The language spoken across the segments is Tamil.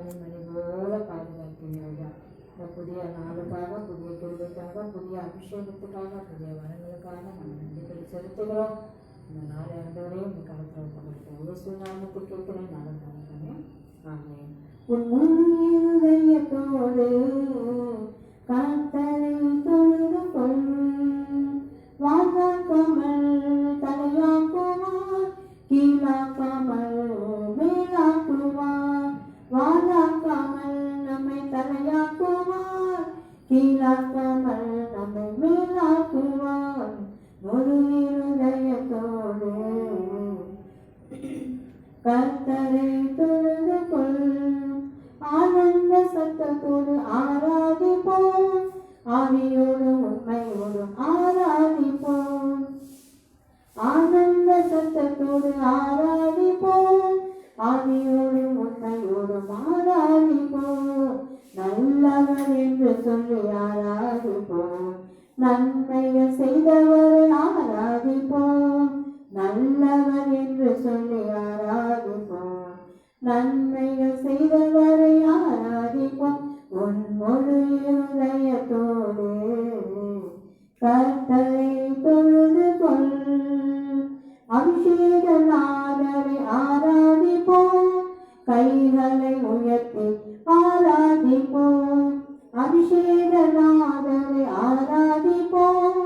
மணி போல பாதுகாக்கிறீங்க. இந்த புதிய நாளுக்காக, புதிய கிருபைக்காக, புதிய அபிஷேகத்துக்காக, புதிய வரங்களுக்காக நம்ம நன்றிகளை செலுத்துகிறோம். இந்த நாளை ஆண்டவரே இந்த காலத்தில் ஒப்படைக்கிறோம். இயேசு நாமத்தில் கேட்கிறேன். நாளை காலமே ஆமென். உன் இதயத்தோடு கர்த்தரை தொழுது கொள். வாழாக்காமல் தலையாக்குவார், கீழாக்காமல் மேலாக்குவார். வாழாக்காமல் நம்மை தலையாக்குவார், கீழாக்காமல் நம்மை மேலாக்குவார். முழு இதயத்தோடு கர்த்தரை தொழுது கொள். ஆனந்த சத்தத்தோடு ஆராதிப்போம், ஆவியோடு உண்மையோடும் ஆராதிப்போம். ஆனந்த சத்தத்தோடு ஆராதிப்போம், ஆவியோடும் உண்மையோடும் ஆராதிப்போம். நல்லவர் என்று சொல்லி ஆராதிப்போம், நன்மைகள் செய்தவரை ஆராதிப்போம். நல்லவர் என்று சொல்லி ஆராதிப்போம், நன்மைகள் செய்தவரை ஆராதிப்போம். உன் முழு இதயத்தோடு கர்த்தரை தொழுது கொள். அபிஷேகநாதரை ஆராதிப்போம், கைகளை உயர்த்தி ஆராதிப்போம். அபிஷேகநாதரை ஆராதிப்போம்,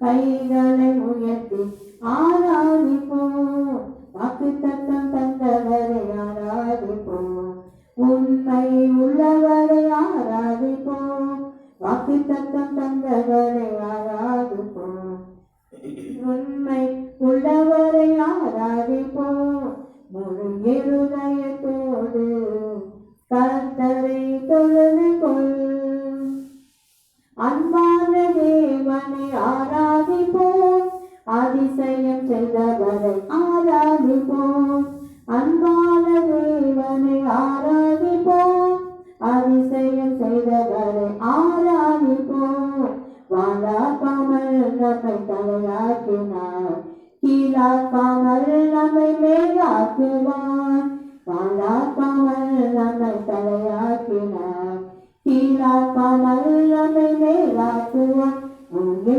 கைகளை உயர்த்தி ஆராதிப்போம். வாக்குத்தத்தம் தந்தவரை ஆராதிப்போம், உண்மை உள்ளவரை ஆராதிப்போம். வாக்குத்தத்தம் தந்தவரை ஆராதிப்போம், உண்மை உள்ளவரை ஆராதிப்போம். முழு இருதயத்தோடு கர்த்தரை தொழுது கொள். அன்பான தேவனை ஆராதிப்போம், அதிசயம் செய்தவரை ஆராதிப்போம். அன்பான தேவனை ஆராதிப்போம், அதிசயம் செய்தவரை ஆராதிப்போம். வாழாக்காமல் நம்மை தலையாக்கினார், கீழாக்காமல் நம்மை மேலாக்குவார். வாழாக்காமல் நம்மை தலையாக்கினார், கீழாக்காமல் நம்மை மேலாக்குவார். முழு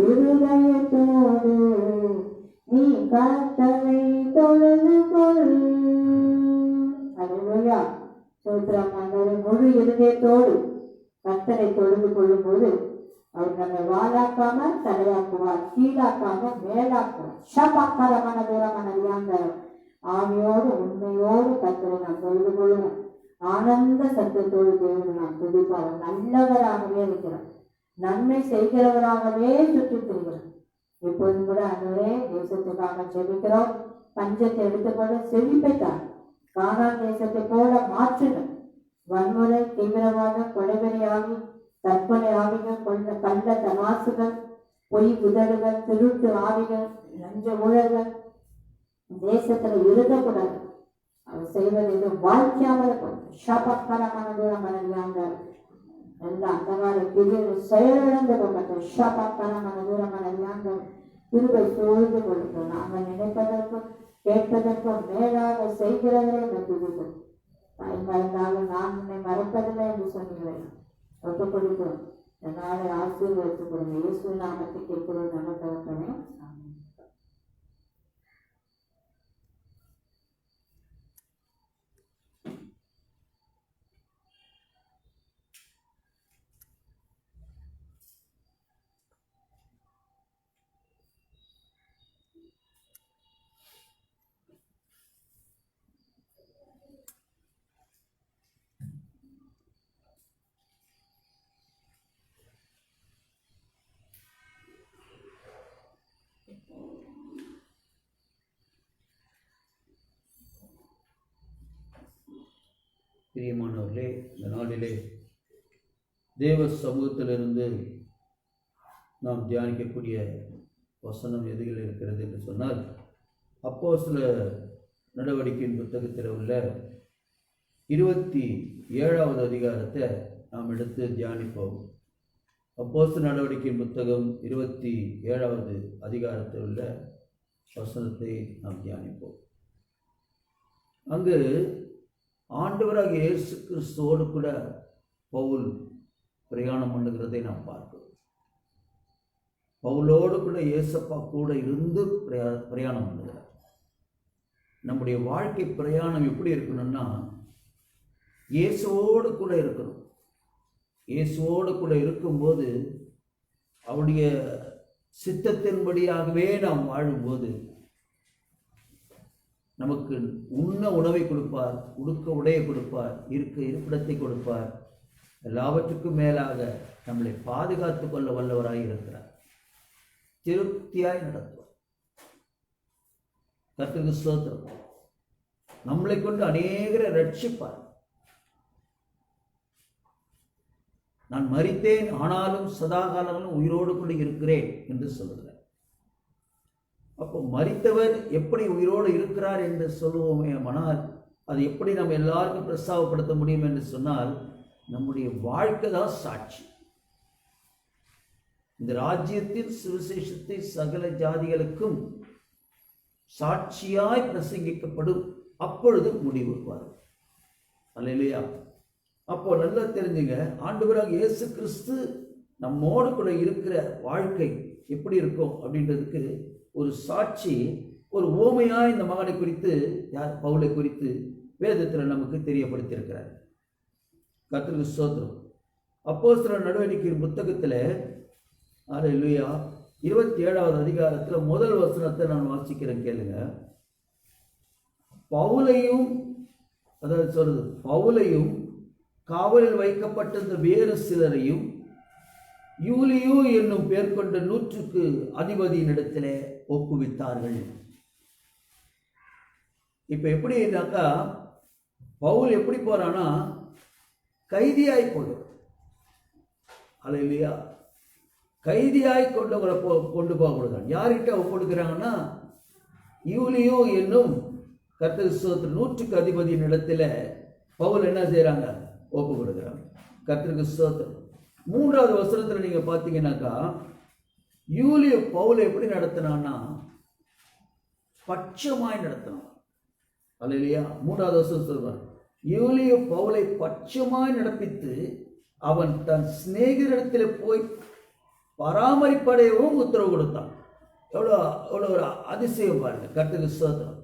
இருதயத்தோடு நீ கர்த்தரை தொழுது கொள். அல்லேலூயா. சோத்திரம். முழு இருதயத்தோடு கர்த்தரை தொழுது கொள்ளும் போது அவர் நம்மை வாழாக்காம தலையாக்குவார், கீழாக்காம மேலாக்குவார். ஷபாக்காரமான தூரமான அறியாந்தரம். ஆவியோடு உண்மையோடு கர்த்தரை நாம் தொழுது கொள்ளுவோம். ஆனந்த சத்தத்தோடு தேவனை நாம் துதிப்போம். அவர் நல்லவராகவே இருக்கிறார், நன்மை செய்கிறவராகவே சுற்றி திரிகிறார். எப்போதும் கூட ஆண்டவரே தேசத்துக்காக ஜெபிக்கிறோம். பஞ்சத்தை எடுத்துக்கொண்டு செழிப்பைத்தான் கானான் தேசத்தை போல மாற்றுங்கள். வன்முறை, தீவிரவாதம், கொலைவெறி ஆவி, தற்கொலை ஆவிகள், கள்ள தமாசுகள், பொய் உதடுகள், திருட்டு ஆவிகள், லஞ்ச ஊழல்கள் தேசத்துல இருக்கக்கூடாது. அவர் செய்வது எதுவும் வாழ்க்கையாமல் இருக்கும். ஷாபக்காரமான தூரமான எல்லா அந்தகார கிரியில் செயலிழந்து கொள்ளட்டும். ஷாபக்காரமான தூரமான கிருபை சூழ்ந்து கொடுக்கும். நாங்கள் நினைப்பதற்கும் கேட்பதற்கும் மேலாக செய்கிறவரே நம்பிவிடும். தாய்மாஇருந்தாலும் நான் உன்னை மறப்பதில்லை என்று சொன்னீர்கள். ஒப்புக் கொடுக்கிறோம். இந்த நாளை ஆசீர்வதித்துக் கொடுங்க. இயேசு நாமத்தை கேட்கிறோம். நம்ம தகப்பனே. பிரியமானவர்களே, இந்த நாளிலே தேவ சமூகத்திலிருந்து நாம் தியானிக்கக்கூடிய வசனம் எதுகள் இருக்கிறது என்று சொன்னால், அப்போஸ்தலர் நடவடிக்கையின் புத்தகத்தில் உள்ள 27வது அதிகாரத்தை நாம் எடுத்து தியானிப்போம். அப்போஸ்தலர் நடவடிக்கையின் புத்தகம் 27வது அதிகாரத்தில் உள்ள வசனத்தை நாம் தியானிப்போம். அங்கு ஆண்டவராக இயேசு கிறிஸ்துவோடு கூட பவுல் பிரயாணம் பண்ணுகிறதை நாம் பார்க்கிறோம். பவுலோடு கூட இயேசப்பா கூட இருந்து பிரயாணம் பண்ணுகிறார். நம்முடைய வாழ்க்கை பிரயாணம் எப்படி இருக்கணும்னா, இயேசுவோடு கூட இருக்கணும். இயேசுவோடு கூட இருக்கும்போது அவருடைய சித்தத்தின்படியாகவே நாம் வாழும்போது நமக்கு உண்ண உணவை கொடுப்பார், உடுக்க உடையை கொடுப்பார், இருக்க இருப்பிடத்தை கொடுப்பார். எல்லாவற்றுக்கும் மேலாக நம்மளை பாதுகாத்து கொள்ள வல்லவராய் இருக்கிறார். திருப்தியாய் நடத்துவார். கர்த்தருக்கு ஸ்தோத்திரம். நம்மளை கொண்டு அநேகரை ரட்சிப்பார். நான் மரித்தேன், ஆனாலும் சதா காலங்களும் உயிரோடு கூட இருக்கிறேன் என்று சொல்லுகிறார். அப்போ மரித்தவர் எப்படி உயிரோடு இருக்கிறார் என்று சொல்லுவோமே ஆனால், அது எப்படி நம்ம எல்லாருக்கும் பிரஸ்தாவப்படுத்த முடியும் என்று சொன்னால், நம்முடைய வாழ்க்கை தான் சாட்சி. இந்த ராஜ்யத்தில் சுவிசேஷத்தை சகல ஜாதிகளுக்கும் சாட்சியாய் பிரசங்கிக்கப்படும். அப்பொழுது முடிவு வரும். அல்லேலூயா. அப்போ நல்லா தெரிஞ்சுங்க, ஆண்டவராக இயேசு கிறிஸ்து நம்மோடு கூட இருக்கிற வாழ்க்கை எப்படி இருக்கும் அப்படின்றதுக்கு ஒரு சாட்சி, ஒரு ஓமையா இந்த மகனை குறித்து, பவுலை குறித்து வேதத்தில் நமக்கு தெரியப்படுத்தியிருக்கிறார். கர்த்தருக்கு ஸ்தோத்திரம். அப்போஸ்தலர் நடவடிக்கையின் புத்தகத்தில் அல்லேலூயா 27வது அதிகாரத்தில் முதல் வசனத்தை நான் வாசிக்கிறேன், கேளுங்க. பவுலையும், அதாவது சொல்றது, பவுலையும் காவலில் வைக்கப்பட்டிருந்த வேறு சிலரையும் யூலியு என்னும் பேர் கொண்ட 100க்கு அதிபதியினிடத்திலே ஒப்புவித்தார்கள். இப்ப எப்படின்னாக்கா, பவுல் எப்படி போறானா, கைதியாய் போடுற, அல்லேலூயா, கைதியாய் கொண்டு போக கொடுக்குறாங்க. யார்கிட்ட ஒப்புடுக்கிறாங்கன்னா, யூலியு என்னும் கர்த்தருக்கு ஸ்தோத்திரம் 100க்கு அதிபதியின் இடத்துல பவுல் என்ன செய்யறாங்க, ஒப்பு கொடுக்குறாங்க. கர்த்தருக்கு ஸ்தோத்திரம். 3வது வசனத்தில் நீங்க பார்த்தீங்கன்னாக்கா, யூலியு பவுலை எப்படி நடத்தினான்னா, பட்சமாய் நடத்தினான். அல்லேலூயா. 3வது வசனம் சொல்றான், யூலியு பவுலை பட்சமாய் நடப்பித்து அவன் தன் சிநேகிதரிடத்தில் போய் பராமரிப்படையவும் உத்தரவு கொடுத்தான். எவ்வளோ ஒரு அதிசயம் பாருங்க. கர்த்தருக்கு ஸ்தோத்திரம்.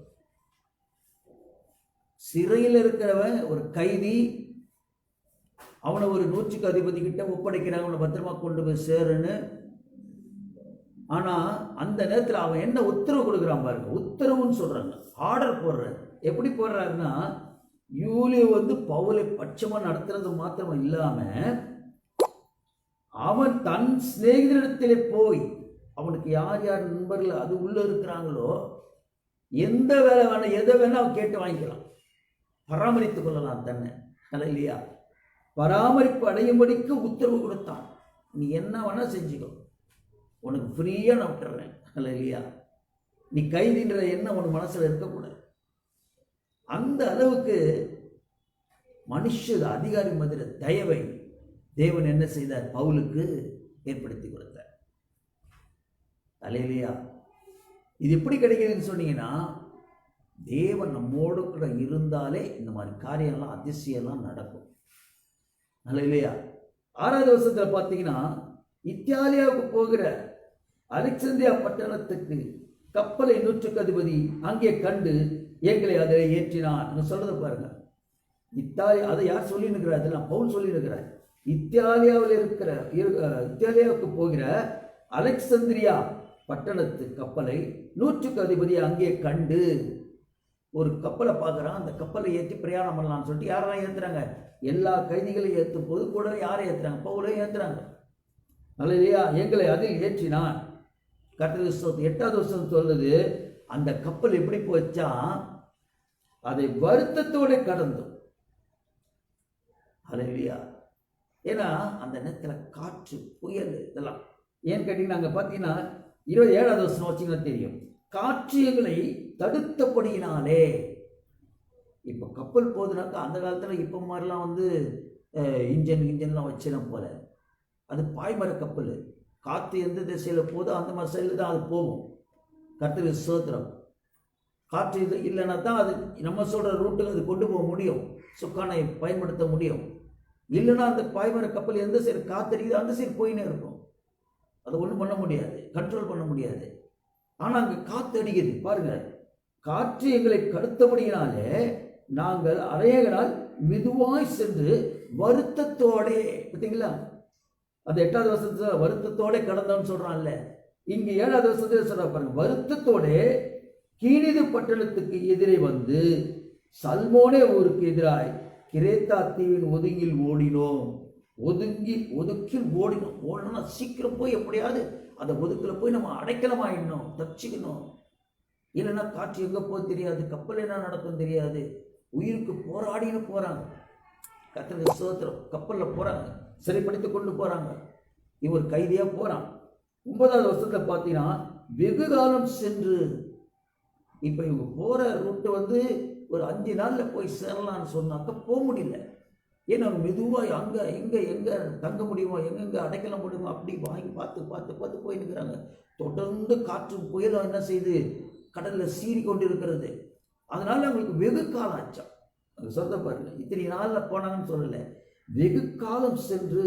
சிறையில் இருக்கிறவன் ஒரு கைதி, அவனை ஒரு 100க்கு அதிபதி கிட்ட ஒப்படைக்கிறாங்க, அவனை பத்திரமா கொண்டு போய் சேருன்னு. ஆனா அந்த நேரத்தில் அவன் என்ன உத்தரவு கொடுக்குறான் பாருங்க. உத்தரவுன்னு சொல்றாங்க, ஆர்டர் போடுறாரு. எப்படி போடுறாருன்னா, யூலியு பவுலை பட்சமா நடத்துறது மாத்திரம் இல்லாம, அவன் தன் சிநேகிதரிடத்திலே போய், அவனுக்கு யார் யார் நண்பர்கள் அது உள்ள இருக்கிறாங்களோ, எந்த வேலை வேணா எதை வேணா அவன் கேட்டு வாங்கிக்கலாம், பராமரித்துக் கொள்ளலாம் தன்னை. இல்லையா? பராமரிப்பு அடையும்படிக்கு உத்தரவு கொடுத்தான். நீ என்ன வேணா செஞ்சுக்கோ, உனக்கு ஃப்ரீயா நான் விட்டுறேன். இல்லையா? நீ கைதின்ற எண்ணம் உன் மனசுல இருக்கக்கூடாது. அந்த அளவுக்கு மனுஷ அதிகாரி மதிர தயவை தேவன் என்ன செய்தார், பவுலுக்கு ஏற்படுத்தி கொடுத்தார். அல்லேலூயா. இது எப்படி கிடைக்குதுன்னு சொன்னீங்கன்னா, தேவன் நம்மோடு கூட இருந்தாலே இந்த மாதிரி காரியம்லாம், அதிசயம்லாம் நடக்கும். அல்லேலூயா. 6வது வருஷத்தில் பார்த்தீங்கன்னா, இத்தாலியாவுக்கு போகிற அலெக்சாந்திரியா பட்டணத்துக்கு கப்பலை 100க்கு அதிபதி அங்கே கண்டு எங்களை அதில் ஏற்றினான் சொல்றதை பாருங்க. அதை யார் சொல்லி நிற்கிறார்? அதெல்லாம் பவுல் சொல்லி நிற்கிறார். இத்தாலியாவில் இருக்கிற, இத்தாலியாவுக்கு போகிற அலெக்சாந்திரியா பட்டணத்து கப்பலை 100க்கு அதிபதி அங்கே கண்டு, ஒரு கப்பலை பார்க்குறான். அந்த கப்பலை ஏற்றி பிரயாணம் பண்ணலாம்னு சொல்லிட்டு யாரெல்லாம் ஏற்றுறாங்க? எல்லா கைதிகளையும் ஏற்றும் போது கூட யாரை ஏற்றுறாங்க? பவுலையும் ஏற்றுறாங்க. அல்லேலூயா. எங்களை அதில் ஏற்றினான். கர்த்தருக்கு 8வது வருஷம் சொல்றது, அந்த கப்பல் எப்படி போச்சா, அதை வருத்தத்தோடு கடந்தோம். அல்லேலூயா. ஏன்னா அந்த நேரத்தில் காற்று, புயல், இதெல்லாம் ஏன்னு கேட்டீங்கன்னா, அங்கே பார்த்தீங்கன்னா 27வது வருஷம் வச்சிங்கன்னா தெரியும், காற்று எங்களை தடுத்தபடியினாலே. இப்போ கப்பல் போகுதுனாக்கா, அந்த காலத்தில் இப்போ மாதிரிலாம் இன்ஜின்லாம் வச்சிடும் போல, அது பாய்மர கப்பல். காற்று எந்த திசையில் போதோ அந்த மாதிரி சைடில் தான் அது போகும். கர்த்தருக்கு ஸ்தோத்திரம். காற்று இது இல்லைன்னா தான் அது நம்ம சொல்கிற ரூட்டுக்கு அது கொண்டு போக முடியும். சுக்கானை பயன்படுத்த முடியும். இல்லைன்னா அந்த பாய்மர கப்பல் எந்த சைடு காத்தடிக்குது அந்த சைடு போயினே இருக்கும். அதை ஒன்றும் பண்ண முடியாது, கண்ட்ரோல் பண்ண முடியாது. ஆனால் அங்கே காற்று அடிக்குது பாருங்க. காற்று எங்களை கடுத்தபடியினாலே நாங்கள் அநேகரால் மெதுவாய் சென்று வருத்தத்தோடே, பார்த்தீங்களா, அந்த 8வது வருஷத்துல வருத்தத்தோட கடந்தோன்னு சொல்றான்ல, இங்க 7வது வருஷத்துல சொல்ற பாருங்க, வருத்தத்தோட கீனிது பட்டணத்துக்கு எதிரே வந்து சல்மோனே ஊருக்கு எதிராய் கிரேத்தா தீவின் ஒதுங்கில் ஓடினோம். ஒதுக்கில் ஓடினோம். ஓடணும்னா சீக்கிரம் போய் எப்படியாவது அந்த ஒதுக்கில் போய் நம்ம அடைக்கலமாயிடணும், தப்பிச்சுக்கணும். இல்லைன்னா காற்று எங்கே போக தெரியாது, கப்பல் என்ன நடக்கும் தெரியாது. உயிருக்கு போராடின்னு போகிறாங்க. கர்த்தருக்கு ஸ்தோத்திரம். கப்பலில் போகிறாங்க, சிறைப்படுத்தி கொண்டு போகிறாங்க. இவர் கைதியாக போகிறான். 9வது வருஷத்தில் பார்த்தீங்கன்னா வெகு காலம் சென்று, இப்போ இவங்க போகிற ரூட்டு வந்து ஒரு 5 நாளில் போய் சேரலான்னு சொன்னாக்க போக முடியல. ஏன்னா மெதுவாக அங்கே எங்கே தங்க முடியுமோ, எங்கெங்கே அடைக்கல முடியுமோ அப்படி வாங்கி பார்த்து போயிருக்கிறாங்க. தொடர்ந்து காற்றும் புயலும் என்ன செய்து கடலில் சீறி கொண்டு இருக்கிறது. அதனால் அவங்களுக்கு வெகு காலம் ஆச்சா. அது சொல்ல பாருங்க, இத்தனை நாளில் போனாங்கன்னு சொல்லலை, வெகு காலம் சென்று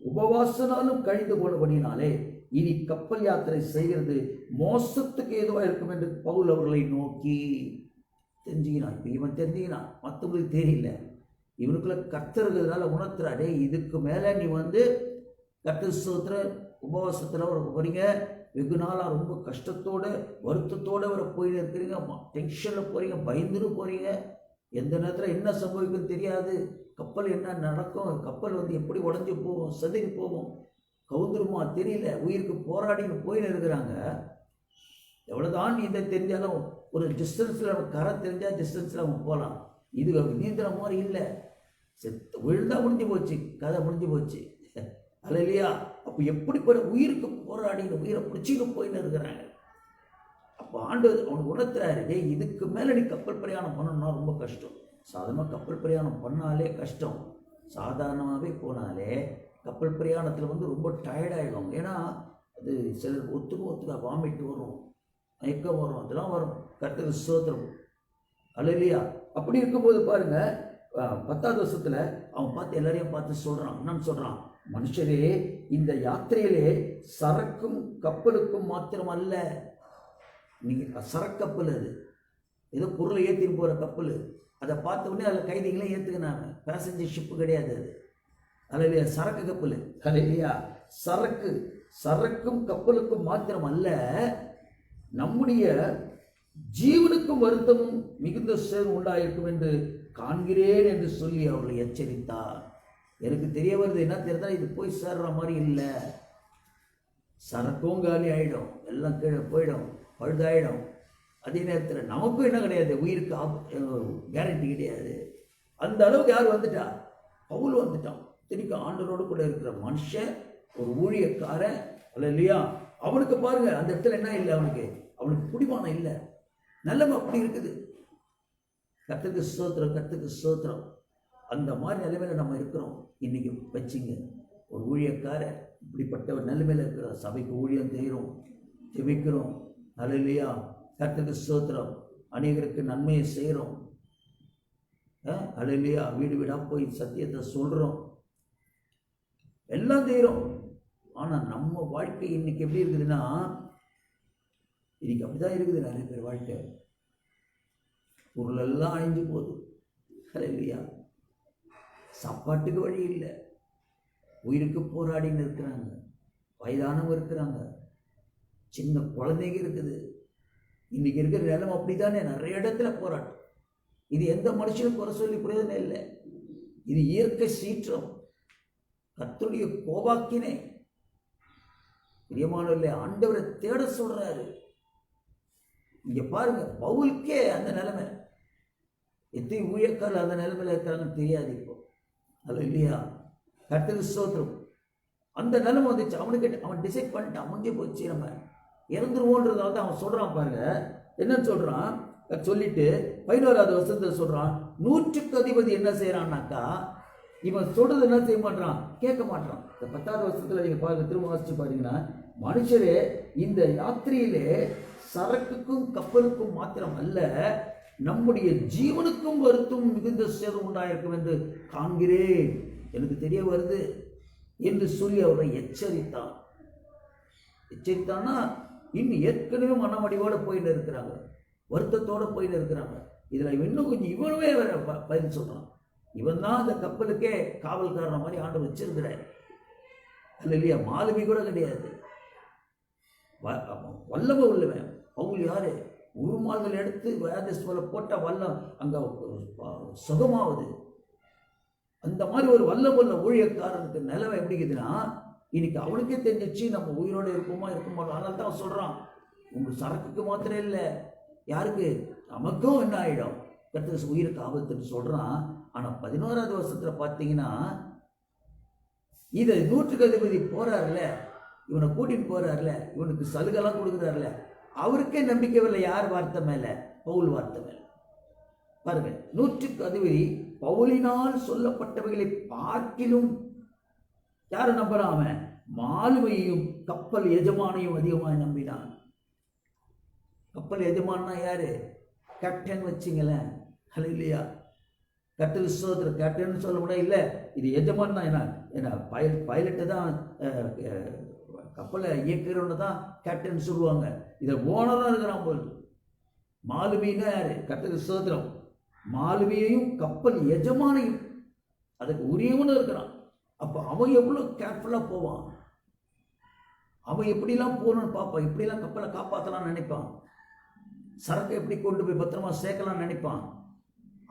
உபவாசனாலும் கழிந்து போனபடினாலே இனி கப்பல் யாத்திரை செய்கிறது மோசத்துக்கு ஏதுவாக இருக்கும் என்று பவுல் அவர்களை நோக்கி தெரிஞ்சுக்கினான். இப்போ இவன் தெரிஞ்சுக்கினான், மற்றவங்களுக்கு தெரியல. இவனுக்குள்ள கர்த்தர் இருக்கிறதுனால உணர்த்துறாடே, இதுக்கு மேலே நீ வந்து கர்த்தர் ஸ்தோத்திர உபவாசத்தில் வர போகிறீங்க, வெகு நாளாக ரொம்ப கஷ்டத்தோட வருத்தத்தோடு வர போயின்னு இருக்கிறீங்க, டென்ஷனில் போகிறீங்க, பயந்துன்னு போகிறீங்க. எந்த நேரத்தில் என்ன சம்பவிக்குன்னு தெரியாது. கப்பல் என்ன நடக்கும், கப்பல் வந்து எப்படி உடஞ்சி போகும், செதறி போகும், கவுந்துருமா தெரியல. உயிருக்கு போராடின்னு போயின்னு இருக்கிறாங்க. எவ்வளோதான் நீந்த தெரிஞ்சாலும் ஒரு டிஸ்டன்ஸில் நம்ம கரை தெரிஞ்சால் டிஸ்டன்ஸில் அவங்க போகலாம். இது நீந்துற மாதிரி இல்லை. செத்து விழுந்தா முடிஞ்சு போச்சு, கதை முடிஞ்சு போச்சு. அல்ல இல்லையா? அப்போ எப்படி உயிருக்கு போராடின்னு உயிரை பிடிச்சின்னு போயின்னு இருக்கிறாங்க. அப்போ ஆண்டு அவனுக்கு உணர்த்துறாரு, இதுக்கு மேலே நீ கப்பல் பிரயாணம் பண்ணணும்னா ரொம்ப கஷ்டம். சாதாரணமாக கப்பல் பிரயாணம் பண்ணாலே கஷ்டம். சாதாரணமாகவே போனாலே கப்பல் பிரயாணத்தில் வந்து ரொம்ப டயர்டாகிடும். ஏன்னா அது சிலருக்கு ஒத்துக்க வாமிட் வரும், மயக்கம் வரும், அதெல்லாம் வரும். கர்த்தருக்கு ஸ்தோத்திரம். அல்ல இல்லையா? அப்படி இருக்கும்போது பாருங்க, 10வது வருஷத்தில் அவன் பார்த்து எல்லாரையும் பார்த்து சொல்கிறான், என்னன்னு சொல்கிறான், மனுஷரே இந்த யாத்திரையிலே சரக்கும் கப்பலுக்கும் மாத்திரம் அல்ல. நீங்கள் சரக்கப்பல், அது ஏதோ பொருளை ஏற்றின்னு போகிற கப்பல். அதை பார்த்த உடனே அதில் கைதிகளே ஏற்றுக்கினாங்க. பேசஞ்சர் ஷிப்பு கிடையாது அது. அல்ல இல்லையா? சரக்கு கப்பல். அல்ல இல்லையா? சரக்கும் கப்பலுக்கும் மாத்திரம் அல்ல, நம்முடைய ஜீவனுக்கும் வருத்தமும் மிகுந்த சேதம் உண்டாயிருக்கும் என்று காண்கிறேன் என்று சொல்லி அவர்களை எச்சரித்தார். எனக்கு தெரிய வருது என்ன தெரியுதா, இது போய் சேர்ற மாதிரி இல்லை. சரக்கும் காலி ஆகிடும், எல்லாம் கீழே போயிடும், பழுதாயிடும். அதே நேரத்தில் நமக்கும் என்ன கிடையாது, உயிருக்கு கேரண்டி கிடையாது. அந்த அளவுக்கு யார் வந்துட்டா, பவுல் வந்துட்டான். திருப்பி ஆண்டவரோடு கூட இருக்கிற மனுஷன், ஒரு ஊழியக்காரன். அல்ல இல்லையா? அவனுக்கு பாருங்க அந்த இடத்துல என்ன இல்லை, அவனுக்கு பிடிமானம் இல்லை. நிலைமை அப்படி இருக்குது. கர்த்தருக்கு ஸ்தோத்திரம், கர்த்தருக்கு ஸ்தோத்திரம். அந்த மாதிரி நிலைமையில நம்ம இருக்கிறோம். இன்னைக்கு வச்சுங்க, ஒரு ஊழியக்காரன் இப்படிப்பட்ட ஒரு நிலைமையில இருக்கிற சபைக்கு ஊழியம் செய்கிறோம், ஜெபிக்கிறோம். நல்ல இல்லையா? கர்த்தருக்கு ஸ்தோத்திரம். அநேகருக்கு நன்மையை செய்கிறோம். அல்ல இல்லையா? வீடு வீடாக போய் சத்தியத்தை சொல்கிறோம், எல்லாம் செய்கிறோம். ஆனால் நம்ம வாழ்க்கை இன்னைக்கு எப்படி இருக்குதுன்னா, இன்னைக்கு அப்படிதான் இருக்குது. நிறைய பேர் வாழ்க்கை பொருளெல்லாம் அழிஞ்சு போகுது. இல்லையா? சாப்பாட்டுக்கு வழி இல்லை, உயிருக்கு போராடின்னு இருக்கிறாங்க, வயதானவங்க இருக்கிறாங்க, சின்ன குழந்தைங்க இருக்குது. இன்னைக்கு இருக்கிற நிலைமை அப்படித்தானே. நிறைய இடத்துல போராட்டம். இது எந்த மனுஷனும் குறை சொல்லி பிரயோஜனம் இல்லை. இது இயற்கை சீற்றம், கர்த்தருடைய கோபாக்கினை. பிரியமானவர்களே, ஆண்டவரை தேட சொல்றாரு. இங்க பாருங்க, பவுலுக்கே அந்த நிலைமை. எத்தனை ஊழியக்காரர் அந்த நிலைமையில இருக்கிறாங்கன்னு தெரியாது இப்போ. அது இல்லையா? கர்த்தருக்கு ஸ்தோத்திரம். அந்த நிலைமை வந்துச்சு அவனுக்கு. அவன் டிசைட் பண்ணிட்டான், முடிஞ்சு போச்சு, நம்ம இறந்துருவோன்றதால தான் அவன் சொல்றான். பாருங்க என்னன்னு சொல்றான். சொல்லிட்டு 11வது வருஷத்துல சொல்றான், 100க்கு அதிபதி என்ன செய்யறான்னாக்கா, இவன் சொல்றது என்ன செய்ய மாட்டான், கேட்க மாட்டான். இந்த 10வது வருஷத்துல நீங்க பாருங்க, திரும்ப வாசிச்சு பாத்தீங்கன்னா, மனுஷரே இந்த யாத்திரையிலே சரக்குக்கும் கப்பலுக்கும் மாத்திரம் அல்ல, நம்முடைய ஜீவனுக்கும் வருத்தும் மிகுந்த சேதம் உண்டாயிருக்கும் என்று காண்கிறேன், எனக்கு தெரிய வருது என்று சொல்லி அவரை எச்சரித்தான். எச்சரித்தான்னா இன்னும் ஏற்கனவே மனமடிவோடு போயின்னு இருக்கிறாங்க, வருத்தத்தோடு போயின்னு இருக்கிறாங்க. இதில் இன்னும் கொஞ்சம் இவனவே வேற பதில் சொல்கிறான். இவன் தான் அந்த கப்பலுக்கே காவல்காரன மாதிரி ஆண்டு வச்சிருக்கிறார். அல்ல இல்லையா? மாலுமி கூட கிடையாது, வல்லம உள்ளவன். அவங்க யாரு? உருமால்கள் எடுத்து வேதஸ்வல போட்ட வல்லம் அங்கே சுகமாவது. அந்த மாதிரி ஒரு வல்லமுள்ள ஊழியக்காரனுக்கு நிலைமை எப்படிக்குதுன்னா, இன்னைக்கு அவனுக்கே தெரிஞ்சிச்சு நம்ம உயிரோடு இருப்போமா இருக்க மாட்டோம். அதனால தான் சொல்கிறான், உங்கள் சரக்குக்கு மாத்திரம் இல்லை, யாருக்கு? நமக்கும் என்ன ஆகிடும், கர்த்தர் உயிருக்கு ஆபத்துன்னு சொல்கிறான். ஆனால் 11வது வருஷத்தில் பார்த்தீங்கன்னா, இதை 100க்கு அதிபதி போகிறார்ல, இவனை கூட்டிகிட்டு போகிறார்ல, இவனுக்கு சலுகைலாம் கொடுக்குறாருல, அவருக்கே நம்பிக்கை இல்லை. யார் வார்த்தை மேலே? பவுல் வார்த்தை மேலே. பாருங்க, 100க்கு அதிபதி பவுலினால் சொல்லப்பட்டவைகளை பார்க்கிலும் யாரை நம்புறான்? அவன் மாலுமையும் கப்பல் எஜமானையும் அதிகமாக நம்பினான். கப்பல் எஜமானா யாரு? கேப்டன் வச்சிங்களேன், அது இல்லையா? கட்டு விசுவத்தில் கேப்டன் சொல்ல முடியாது. இல்லை, இது எஜமான் தான். ஏன்னா பைலட்டு தான் கப்பலை இயக்குறவன்னு தான் கேப்டன் சொல்லுவாங்க. இதில் ஓனராக இருக்கிறான் போல். மாலுமின்னா யாரு? கட்டு விசுவத்திரம் மாலுமியையும் கப்பல் எஜமானையும் அதுக்கு உரியவனும் இருக்கிறான். அப்போ அவன் எவ்வளோ கேர்ஃபுல்லாக போவான், அவன் எப்படிலாம் போகணும்னு பார்ப்பான், எப்படிலாம் கப்பலை காப்பாற்றலாம்னு நினைப்பான், சரக்கை எப்படி கொண்டு போய் பத்திரமா சேர்க்கலாம்னு நினைப்பான்.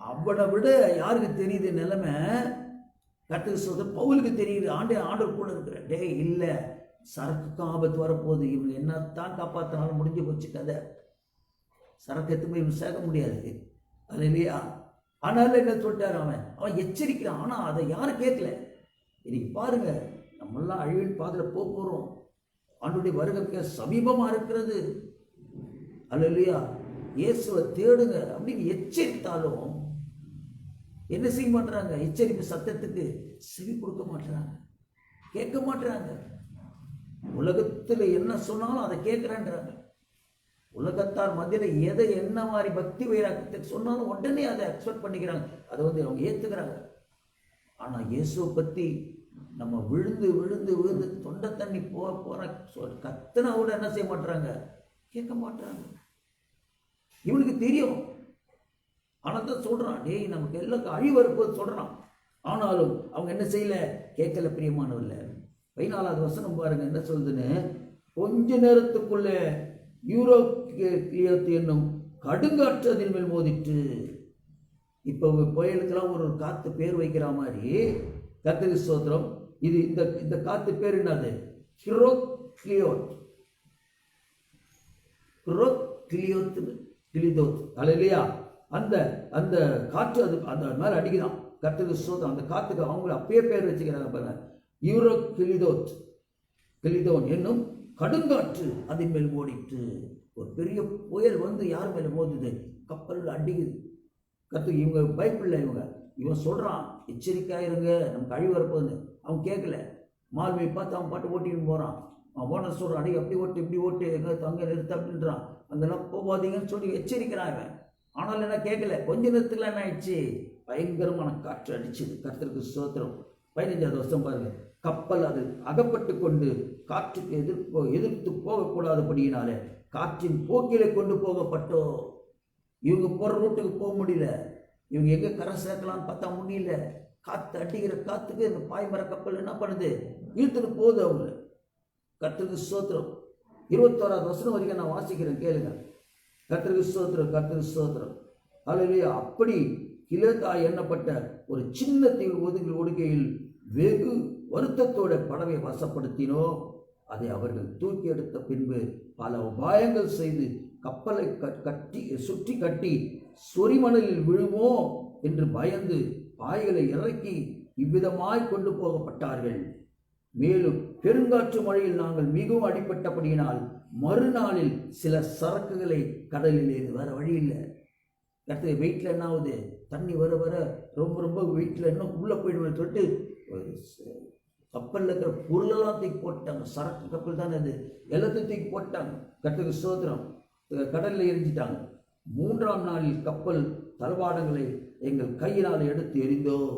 அவனை விட யாருக்கு தெரியுது நிலைமை? கர்த்தருக்கு சொல்றது பவுலுக்கு தெரியுது. ஆண்டவர் கூட இருக்கிற டே இல்லை, சரக்குக்கு ஆபத்து வரப்போகுது, இவங்க என்னத்தான் காப்பாற்றினாலும் முடிஞ்சு போச்சு கதை. சரக்கு எத்துமே இவன் சேர்க்க முடியாது, அது இல்லையா? ஆனாலும் என்ன சொல்லிட்டாரு, அவன் எச்சரிக்கிறான். ஆனால் அதை யாரும் கேட்கல. இன்னைக்கு பாருங்க, நம்மெல்லாம் அழிவின் பாதையில் போகிறோம். ஆண்டுடைய வருகை சமீபமாக இருக்கிறது, அல்ல இல்லையா? இயேசுவை தேடுங்க அப்படின்னு எச்சரித்தாலும் என்ன செய்ய மாட்டுறாங்க? எச்சரிப்பு சத்தத்துக்கு செவி கொடுக்க மாட்டுறாங்க, கேட்க மாட்டுறாங்க. உலகத்தில் என்ன சொன்னாலும் அதை கேட்குறேன்றாங்க. உலகத்தார் மத்தியில் எதை என்ன மாதிரி பக்தி வைராக்கியத்தை சொன்னாலும் உடனே அதை அக்செப்ட் பண்ணிக்கிறாங்க, அதை அவங்க ஏற்றுக்கிறாங்க. ஆனால் இயேசுவை பற்றி நம்ம விழுந்து விழுந்து விழுந்து தொண்டை தண்ணி போகிற கத்தனை கூட என்ன செய்ய மாட்டுறாங்க? கேட்க மாட்டுறாங்க. இவனுக்கு தெரியும், ஆனால் தான் சொல்கிறான், டேய் நமக்கு எல்லாருக்கும் அழிவு வரப்போது சொல்கிறான். ஆனாலும் அவங்க என்ன செய்யல? கேட்கல, பிரியமானவில்லை. 14வது வசனம் பாருங்க என்ன சொல்லுதுன்னு. கொஞ்ச நேரத்துக்குள்ள யூரோக்கிலியோத் என்னும் கடுங்காற்று அதன் மேல் மோதிட்டு. இப்போ புயலுக்கெல்லாம் ஒரு காற்று பேர் வைக்கிற மாதிரி கர்த்தருக்கு ஸ்தோத்திரம். இது இந்த காற்று பேர் என்னது? ஹிரோக்லியோத், கிளிதோத், அல்லேலூயா. அந்த காற்று அது அந்த மேலே அடிக்குதான். கர்த்தருக்கு ஸ்தோத்திரம். அந்த காற்றுக்கு அவங்க அப்பயே பேர் வச்சுக்கிறாங்க பாருங்க, கிளிதோன் என்னும் கடுங்காற்று அதன் மேல் ஓடிட்டு. ஒரு பெரிய புயல் வந்து யார் மேலே மோதுது? கப்பல் அடிக்குது. கர்த்தர் இவங்க பைபிளில் இவன் சொல்கிறான், எச்சரிக்கையாயிருங்க, நமக்கு அழிவு வரப்போகுதுன்னு. அவன் கேட்கல. மால்மையை பார்த்து அவன் பாட்டு ஓட்டின்னு போகிறான். அவன் ஓனர் சொல்கிறான், அடி அப்படி ஓட்டு இப்படி ஓட்டு, எங்கே அங்கே நிறுத்த அப்படின்றான். அங்கெல்லாம் போகாதீங்கன்னு சொல்லி எச்சரிக்கிறான் இவன். ஆனாலும் என்ன கேட்கல. கொஞ்ச நேரத்தில் என்ன ஆயிடுச்சு? பயங்கரமான காற்று அடிச்சுது. கர்த்தருக்கு ஸ்தோத்திரம். 15வது வருஷம் பாருங்க. கப்பல் அது அகப்பட்டு கொண்டு காற்றுக்கு எதிர்த்து போகக்கூடாதபடியினாலே காற்றின் போக்கிலே கொண்டு போகப்பட்டோம். இவங்க போகிற ரூட்டுக்கு போக முடியல. இவங்க எங்கே கரை சேர்க்கலான்னு பார்த்தா முடியல. காற்று அடிக்கிற காற்றுக்கு இந்த பாய்மர கப்பல் என்ன பண்ணுது? இழுத்துட்டு போகுது அவங்க. கர்த்தருக்கு ஸ்தோத்திரம். 21வது வசனம் வரைக்கும் நான் வாசிக்கிறேன், கேளுங்க. கர்த்தருக்கு ஸ்தோத்திரம், கர்த்தருக்கு ஸ்தோத்திரம். அல்லேலூயா. அப்படி கிலேத்தா எண்ணப்பட்ட ஒரு சின்ன தீவு ஒதுங்கி ஒடுக்கையில் வெகு வருத்தத்தோட படவை வசப்படுத்தினோ. அதை அவர்கள் தூக்கி எடுத்த பின்பு பல உபாயங்கள் செய்து கப்பலை சுற்றி கட்டி சொரிமணலில் விழுமோ என்று பயந்து பாய்களை இறக்கி இவ்விதமாய் கொண்டு போகப்பட்டார்கள். மேலும் பெருங்காற்று மழையில் நாங்கள் மிகவும் அடிபட்டபடியினால் மறுநாளில் சில சரக்குகளை கடலில் வேற வழி இல்லை. அடுத்து வெயிட்டில் என்ன ஆகுது? தண்ணி வர வர ரொம்ப வெயிட்டில் இன்னும் உள்ளே போயிடுவேன் சொல்லிட்டு கப்பலில் இருக்கிற பொருளெல்லாம் தூக்கி போட்டாங்க. சரக்கு கப்பல் தானே அது, எல்லாத்தையும் தூக்கி போட்டாங்க. கர்த்தருக்கு ஸ்தோத்திரம். கடலில் எரிஞ்சிட்டாங்க. 3ஆம் நாளில் கப்பல் தளவாடங்களை எங்கள் கையினால் எடுத்து எறிந்தோம்.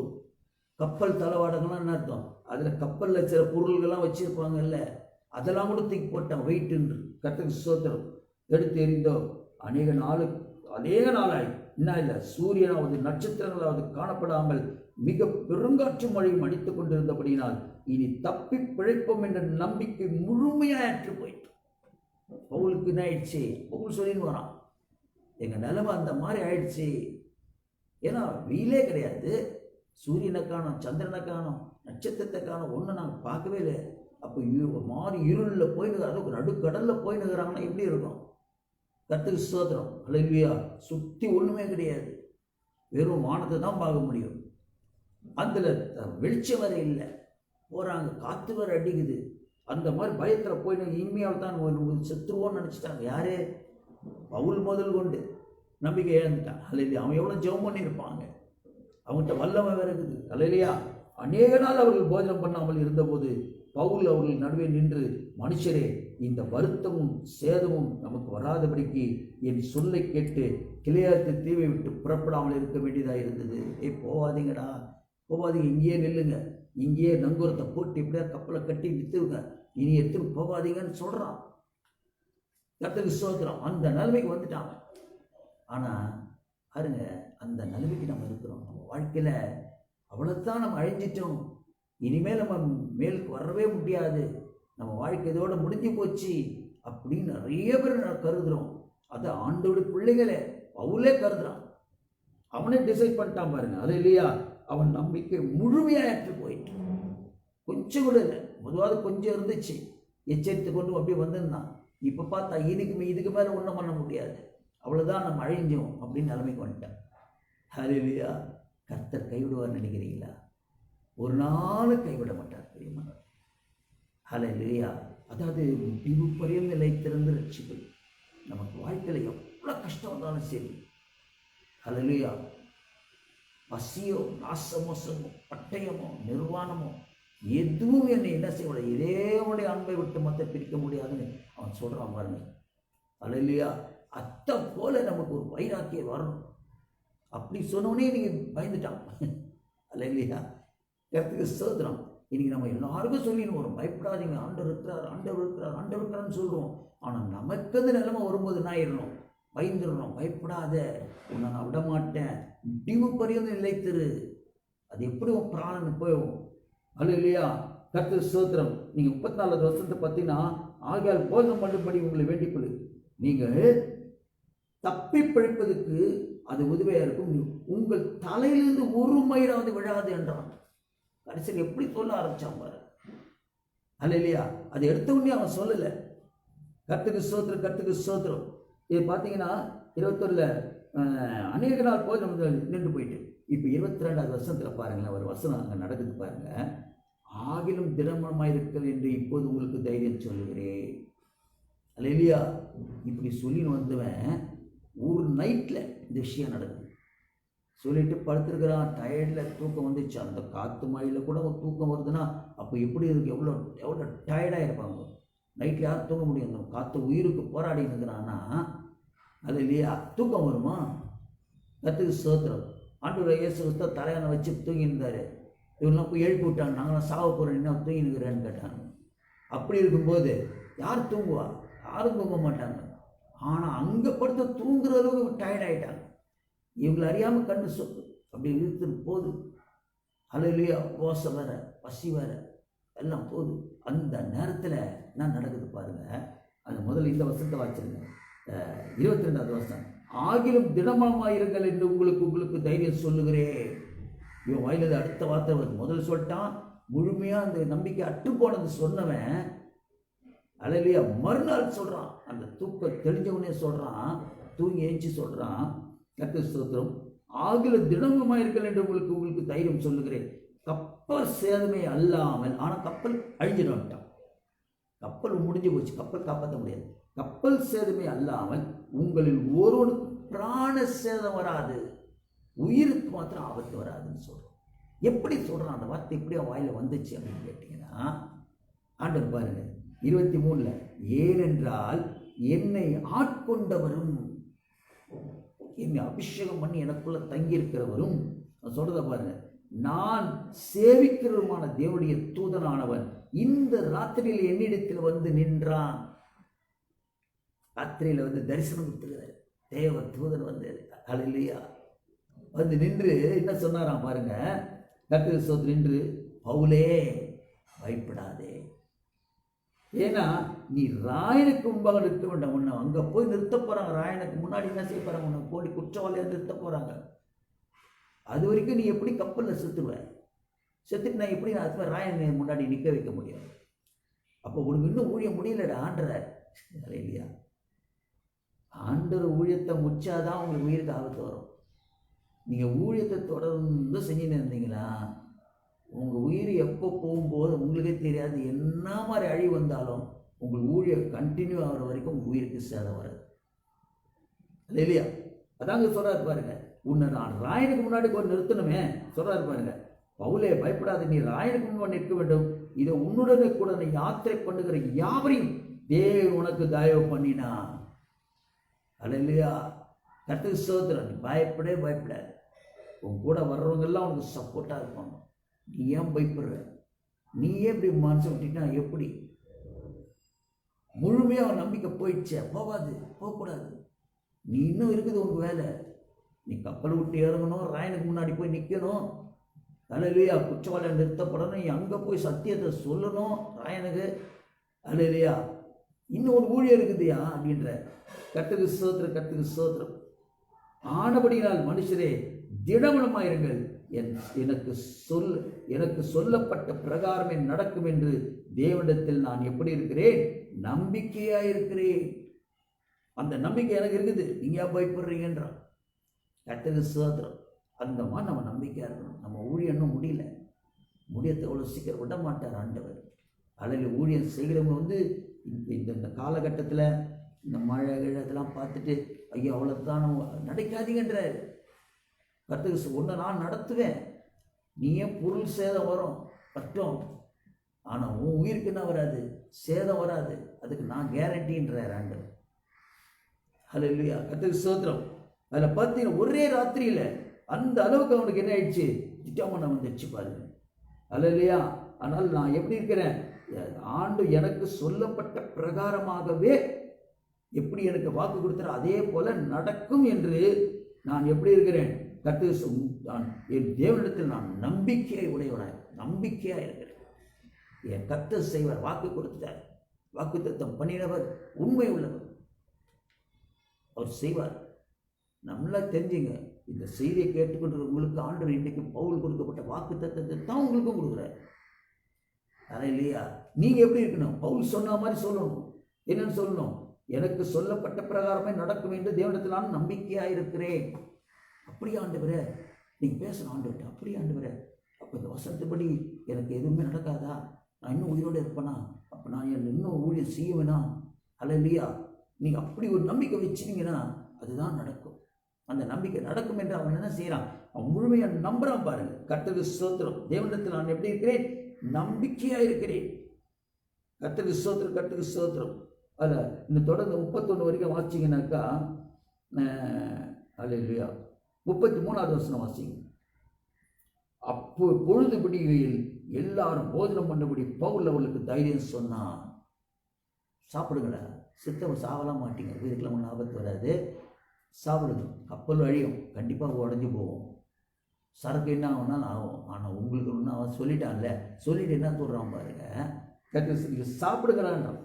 கப்பல் தளவாடங்கள்லாம் என்ன அர்த்தம்? அதில் கப்பலில் சில பொருள்கள்லாம் வச்சுருப்பாங்கல்ல, அதெல்லாம் கூட தூக்கி போட்டான். வெயிட்டுன்று கர்த்தருக்கு ஸ்தோத்திரம். எடுத்து எறிந்தோம். அநேக நாளாய் என்ன இல்லை, சூரியனாவது நட்சத்திரங்களாவது காணப்படாமல் மிக பெருங்காற்று மழையும் அடித்துக் கொண்டிருந்தபடினால் இனி தப்பி பிழைப்போம் என்ற நம்பிக்கை முழுமையாற்று போயிட்டு. பவுலுக்கு என்ன ஆயிடுச்சு? பவுல் சொல்லின்னு வரான், எங்கள் நிலைமை அந்த மாதிரி ஆயிடுச்சு. ஏன்னா வெயிலே கிடையாது, சூரியனை காணோம், சந்திரனை காணோம், நட்சத்திரத்தை காணோம், ஒன்று நாங்கள் பார்க்கவே இல்லை. அப்போ மாறி இருளில் போயின்னு, அதுவும் நடுக்கடலில் போயின்னுக்கிறாங்கன்னா எப்படி இருக்கும்? கர்த்தருக்கு ஸ்தோத்திரம். அல்லேலூயா. சுற்றி ஒன்றுமே கிடையாது, வெறும் வானத்தை தான் பார்க்க முடியும். அதில் வெளிச்சம் வர இல்லை, போகிறாங்க, காற்று வர அடிக்குது. அந்த மாதிரி பயத்தில் போயின்னு இனிமையால் தான் செத்துருவோன்னு நினச்சிட்டாங்க. யாரே? பவுல் முதல் கொண்டு நம்பிக்கை இழந்துட்டான். அல்லேலூயா. அவன் எவ்வளோ ஜெபம் பண்ணியிருப்பாங்க, அவங்கள்ட்ட வல்லமை வருகுது. அல்லேலூயா. அநேக நாள் அவர்கள் போஜனம் பண்ணாமல் இருந்தபோது பவுல் அவர்கள் நடுவே நின்று, மனுஷரே, இந்த வருத்தமும் சேதமும் நமக்கு வராதபடிக்கு என் சொல்லை கேட்டு கிளையாத்து தீவை விட்டு புறப்படாமல் இருக்க வேண்டியதாக இருந்தது. போகாதீங்கடா, போகாதீங்க, இங்கேயே நில்லுங்க, இங்கேயே நங்கூரத்தை போட்டு இப்படியா கப்பலை கட்டி விற்றுங்க, இனி எடுத்துன்னு போகாதீங்கன்னு சொல்கிறான். கர்த்தருக்கு ஸ்தோத்திரம். அந்த நிலைமைக்கு வந்துட்டாங்க. ஆனால் பாருங்க, அந்த நிலைமைக்கு நம்ம இருக்கிறோம். நம்ம வாழ்க்கையில் அவ்வளோத்தான் நம்ம அழிஞ்சிட்டோம், இனிமேல் நம்ம மேலுக்கு வரவே முடியாது, நம்ம வாழ்க்கை இதோட முடிஞ்சு போச்சு அப்படின்னு நிறைய பேர் கருதுகிறோம். அது ஆண்டோட பிள்ளைகளே பவுலே கருதுறான். அவனே டிசைட் பண்ணிட்டான் பாருங்க. அது இல்லையா, அவன் நம்பிக்கை முழுமையாற்று போயிட்டு. கொஞ்சம் கூட இல்லை, முதலாவது கொஞ்சம் இருந்துச்சு, எச்சரித்து கொண்டு அப்படியே வந்திருந்தான். இப்போ பார்த்தா இதுக்கு மேலே ஒன்றும் பண்ண முடியாது, அவ்வளோதான், நம்ம அழிஞ்சோம் அப்படின்னு நிலைமைக்கு வந்துட்டான். அது இல்லையா. கர்த்தர் கைவிடுவார்னு நினைக்கிறீங்களா? ஒரு நாள் கைவிட மாட்டார் தெரியுமா? ஹல்லேலூயா. அதாவது முடிவு பரியந்த நிலைத்திருந்த ரட்சிப்பு. நமக்கு வாழ்க்கையில் எவ்வளோ கஷ்டம் வந்தாலும் சரி, ஹல்லேலூயா, பசியோ நாசமோசமோ பட்டயமோ நிர்வாணமோ எதுவும் என்னை என்ன செய்யக்கூடாது, இதே உடைய அன்பை விட்டு மற்ற பிரிக்க முடியாதுன்னு அவன் சொல்கிறான் பாருங்க. ஹல்லேலூயா. அத்தை போல நமக்கு ஒரு வைராக்கியம் வரணும். அப்படி சொன்னோடனே நீங்கள் பயந்துட்டான். ஹல்லேலூயா. கர்த்தருக்கு ஸ்தோத்திரம். இன்னைக்கு நம்ம எல்லாருக்கும் சொல்லின்னு வரும், பயப்படாதீங்க, ஆண்டவர் இருக்கிறார், ஆண்டவர் இருக்கிறார், ஆண்டவர் இருக்கிறான்னு சொல்லுவோம். ஆனால் நமக்கு அந்த நிலைமை வரும்போது என்ன ஆயிடணும்? பயந்துடணும். பயப்படாத, உன்னை நான் விட மாட்டேன், முடிவு பரியந்த நிலைத்திரு. அது எப்படி உன் பிராணன் போயிடும். அல்லேலூயா. கர்த்தருக்கு ஸ்தோத்திரம். நீங்கள் 34 வருஷத்தை பார்த்தீங்கன்னா, ஆகையால் போதனம் பண்ணும்படி உங்களை வேண்டிக்கொள்ளு, நீங்கள் தப்பி பிழைப்பதற்கு அது உதவியாக இருக்கும், உங்கள் தலையிலிருந்து ஒரு மயிராவது விழாது என்றான். கடைசியில் எப்படி சொல்ல ஆரம்பிச்சான் பாரு. அல்லேலூயா. அதை எடுத்த உடனே அவன் சொல்லலை. கர்த்தருக்கு ஸ்தோத்திரம், கர்த்தருக்கு ஸ்தோத்திரம். இது பார்த்தீங்கன்னா 21 அநேக நாள் போய் நம்ம நின்று போயிட்டு, இப்போ 22வது வருஷத்தில் பாருங்களேன், ஒரு வசனம் அங்கே நடக்குது பாருங்க. ஆகிலும் திடமனமாயிருக்கிறது என்று இப்போது உங்களுக்கு தைரியம் சொல்லுகிறேன். அல்லேலூயா. இப்படி சொல்லின்னு வந்தவன் ஒரு நைட்டில் இந்த விஷயம் நடக்குது. சொல்லிட்டு படுத்துருக்கிறான், டயர்டில் தூக்கம் வந்துச்சு. அந்த காற்று மழையில் கூட ஒரு தூக்கம் வருதுன்னா அப்போ எப்படி இருக்கு, எவ்வளோ டயர்டாக இருப்பாங்க. நைட்டில் யாரும் தூங்க முடியும்? அந்த காற்று உயிருக்கு போராடி இருக்கிறான்னா அது இல்லையா, தூக்கம் வருமா? கர்த்தருக்கு ஸ்தோத்திரம். ஆண்டவர் இயேசு கிறிஸ்து தலையானை வச்சு தூங்கியிருந்தார். இவங்களாம் போய் எழுப்பி விட்டாங்க, நாங்களாம் சாவ போகிறோம், என்ன தூங்கினுக்கிறேன்னு கேட்டாங்க. அப்படி இருக்கும்போது யார் தூங்குவா? யாரும் தூங்க மாட்டாங்க. ஆனால் அங்கே படுத்து தூங்குற அளவுக்கு டயர்ட் ஆகிட்டாங்க. இவங்களை அறியாமல் கண்டு சொத்து அப்படி இழுத்துட்டு போகுது. அல்லேலூயா. ஓசை வேற, பசி வேற, எல்லாம் போகுது. அந்த நேரத்தில் என்ன நடக்குது பாருங்க. அந்த முதல்ல இந்த வருஷத்தை வாச்சிருங்க, 22வது வருஷம். ஆகிலும் திடமாயிருங்கள் என்று உங்களுக்கு தைரியம் சொல்லுகிறேன். இவன் வாயிலது அடுத்த வார்த்தை வருது. முதல் சொல்லிட்டான், முழுமையாக அந்த நம்பிக்கை அற்று போனது சொன்னவன் அல்லேலூயா மறுநாள் சொல்கிறான். அந்த தூக்கம் தெளிஞ்சவனே சொல்கிறான், தூங்கி ஏஞ்சி சொல்கிறான், கர்த்தருக்கு ஸ்தோத்திரம், ஆகிலும் திடமாயிருங்கள் என்று உங்களுக்கு தைரியம் சொல்லுகிறேன். கப்பல் சேதமே அல்லாமல், ஆனால் கப்பல் அழிஞ்சிட்டு வந்துட்டான். கப்பல் முடிஞ்சு போச்சு, கப்பல் காப்பாற்ற முடியாது. கப்பல் சேதமே அல்லாமல் உங்களில் ஒருவனுக்கு பிராண சேதம் வராது, உயிருக்கு மாத்திரம் ஆபத்து வராதுன்னு சொல்கிறோம். எப்படி சொல்கிறான் அந்த வார்த்தை? எப்படியா வாயில் வந்துச்சு அப்படின்னு கேட்டிங்கன்னா, ஆண்டவர் பாருங்க 23, ஏனென்றால் என்னை ஆட்கொண்டவரும் என்னை அபிஷேகம் பண்ணி எனக்குள்ள தங்கியிருக்கிறவரும், நான் சொல்றத பாருங்க, நான் சேவிக்கிறவருமான தேவனுடைய தூதனானவன் இந்த ராத்திரியில் என்னிடத்தில் வந்து நின்றான். ராத்திரியில வந்து தரிசனம் கொடுத்துக்கிறார் தேவ தூதன் வந்து, அல்லேலூயா, வந்து நின்று என்ன சொன்னாராம் பாருங்க, கர்த்தர் ஸ்தோத்திரம், நின்று பவுலே பயப்படாதே, ஏன்னா நீ ராயனுக்கு முன்பாக நிற்க வேண்டாம். உன்னை அங்கே போய் நிறுத்த போகிறாங்க. ராயனுக்கு முன்னாடி என்ன செய்ய போகிறாங்க? உன்னை போடி குற்றவாளியாக நிறுத்த போகிறாங்க. அது வரைக்கும் நீ எப்படி கப்பலில் செத்துடுவேன்? செத்துட்டு நான் எப்படி நான் ராயனை முன்னாடி நிற்க வைக்க முடியும்? அப்போ உனக்கு இன்னும் ஊழியம் முடியலடா ஆண்டற இல்லையா? ஆண்டர் ஊழியத்தை முடிச்சாதான் உங்களுக்கு உயிருக்கு ஆபத்து வரும். நீங்கள் ஊழியத்தை தொடர்ந்து செஞ்சுன்னு இருந்தீங்களா, உங்கள் உயிர் எப்போ போகும்போது உங்களுக்கே தெரியாது. என்ன மாதிரி அழிவு வந்தாலும் உங்கள் ஊழியம் கண்டினியூ ஆகிற வரைக்கும் உங்கள் உயிருக்கு சேதம் வராது. அது இல்லையா? அதாங்க சொல்கிறாரு பாருங்க, உன்னை நான் ராயனுக்கு முன்னாடி போய் நிறுத்தணுமே சொல்கிறாரு பாருங்க, பவுலே பயப்படாத, நீ ராயனுக்கு முன்னாடி நிற்க வேண்டும். இதை உன்னுடனே கூட நீ யாத்திரை பண்ணுகிற யாவரையும் தேவன் உனக்கு தயவு பண்ணினா. அது இல்லையா? கர்த்தருக்கு ஸ்தோத்திரம். நீ பயப்படவே பயப்படாது. உன் கூட வர்றவங்கெல்லாம் உனக்கு சப்போர்ட்டாக இருப்பாங்க. நீ ஏன் பயப்படுற? நீ ஏன் இப்படி மனசை விட்டுட்டா எப்படி? முழுமையாக நம்பிக்கை போயிடுச்சே, போகாது, போகக்கூடாது. நீ இன்னும் இருக்குது உனக்கு வேலை. நீ கப்பல் விட்டு இறங்கணும், ராயனுக்கு முன்னாடி போய் நிற்கணும். அல்லேலூயா, குற்றவாளியை நிறுத்தப்படணும். நீ அங்கே போய் சத்தியத்தை சொல்லணும் ராயனுக்கு. அல்லேலூயா, இன்னும் ஒரு ஊழியம் இருக்குதுயா அப்படின்ற. கர்த்தருக்கு ஸ்தோத்திரம், கர்த்தருக்கு ஸ்தோத்திரம். ஆனபடியினால் மனுஷரே திடமனமாயிருங்கள், எனக்கு சொல்லப்பட்ட பிரகாரமே நடக்கும் என்று தேவனிடத்தில் நான் எப்படி இருக்கிறேன்? நம்பிக்கையாயிருக்கிறேன். அந்த நம்பிக்கை எனக்கு இருக்குது. நீங்க ஏன் பயப்படுறீங்கன்றான். கர்த்தருக்கு ஸ்தோத்திரம். அந்த மாதிரி நம்ம நம்பிக்கையா இருக்கணும். நம்ம ஊழியம் இன்னும் முடியல, முடியத்தை அவ்வளோ சீக்கிரம் விட மாட்டார் ஆண்டவர். அதில் ஊழியம் செய்கிறவங்க வந்து இந்த காலகட்டத்தில் இந்த மழை இதெல்லாம் பார்த்துட்டு ஐயோ அவ்வளோதான் நடக்காதீங்கன்றார். கர்த்தருக்கு ஒன்று நான் நடத்துவேன், நீ ஏன் பொருள் சேதம் வரும் கஷ்டம், ஆனால் உன் உயிருக்கு என்ன வராது? சேதம் வராது. அதுக்கு நான் கேரண்டின்றார் ஆண்டவர். அல்லேலூயா, கர்த்தருக்கு ஸ்தோத்திரம். அதில் பார்த்தீங்கன்னா ஒரே ராத்திரியில் அந்த அளவுக்கு அவனுக்கு என்ன ஆயிடுச்சு? திட்டமான வந்துடுச்சு பாருங்க. அல்லேலூயா. ஆனால் நான் எப்படி இருக்கிறேன்? ஆண்டு எனக்கு சொல்லப்பட்ட பிரகாரமாகவே எப்படி எனக்கு வாக்கு கொடுத்தாரோ அதே போல நடக்கும் என்று நான் எப்படி இருக்கிறேன்? நான் என் தேவனிடத்தில் நான் நம்பிக்கையை உடையவனாய், நம்பிக்கையாக இருக்கிறேன். என் கர்த்தர் செய்வார். வாக்கு கொடுத்தார், வாக்கு தத்தம் பண்ணினவர் உண்மை உள்ளவர், அவர் செய்வார். நம்மளா தெரிஞ்சுங்க. இந்த செய்தியை கேட்டுக்கொண்டு உங்களுக்கு ஆண்டவர் இன்றைக்கு பவுல் கொடுக்கப்பட்ட வாக்கு தத்தத்தை தான் உங்களுக்கும் கொடுக்குறார். அதை இல்லையா? நீங்க எப்படி இருக்கணும்? பவுல் சொன்ன மாதிரி சொல்லணும். என்னன்னு சொல்லணும்? எனக்கு சொல்லப்பட்ட பிரகாரமே நடக்கும் என்று தேவனிடத்தில் நான் நம்பிக்கையாக இருக்கிறேன். அப்படி ஆண்டவரே நீங்க பேசணும் ஆண்டவர்கிட்ட. அப்படி ஆண்டவரே, அப்போ இந்த வசனத்துப்படி எனக்கு எதுவுமே நடக்காதா? நான் இன்னும் உயிரோடு இருப்பேனா? அப்போ நான் இன்னும் ஊழியம் செய்வேனா? அல்லேலூயா. நீங்கள் அப்படி ஒரு நம்பிக்கை வச்சிங்கன்னா அதுதான் நடக்கும். அந்த நம்பிக்கை நடக்கும் என்று அவன் என்ன செய்யறான்? அவன் முழுமையாக நம்புறான் பாருங்க. கர்த்தருக்கு ஸ்தோத்திரம். தேவனிடத்தில் நான் எப்படி இருக்கிறேன்? நம்பிக்கையாக இருக்கிறேன். கர்த்தருக்கு ஸ்தோத்திரம், கர்த்தருக்கு ஸ்தோத்திரம். அதில் இந்த தொடர்ந்து 31 வரைக்கும் வாசிச்சிங்கனாக்கா, அல்லேலூயா, 33வது வசனம் வாசிங்க. அப்போ பொழுது விடிகையில் எல்லாரும் போஜனம் பண்ணபடி பவுல் அவர்களுக்கு தைரியம் சொன்னான். சாப்பிடுங்களா, சித்தம் சாவலாம் மாட்டீங்க, வீட்டுக்குலாம் ஒன்றும் ஆபத்து வராது, சாப்பிடுங்க. கப்பல் அழியும், கண்டிப்பாக உடஞ்சி போவோம், சரக்கு என்ன ஆகும்னாலும் ஆகும், ஆனால் உங்களுக்கு ஒன்றும் அவன் சொல்லிட்டான்ல, சொல்லிட்டு என்ன சொல்கிறான் பாருங்க. நீங்கள் சாப்பிடுங்களான்றான்.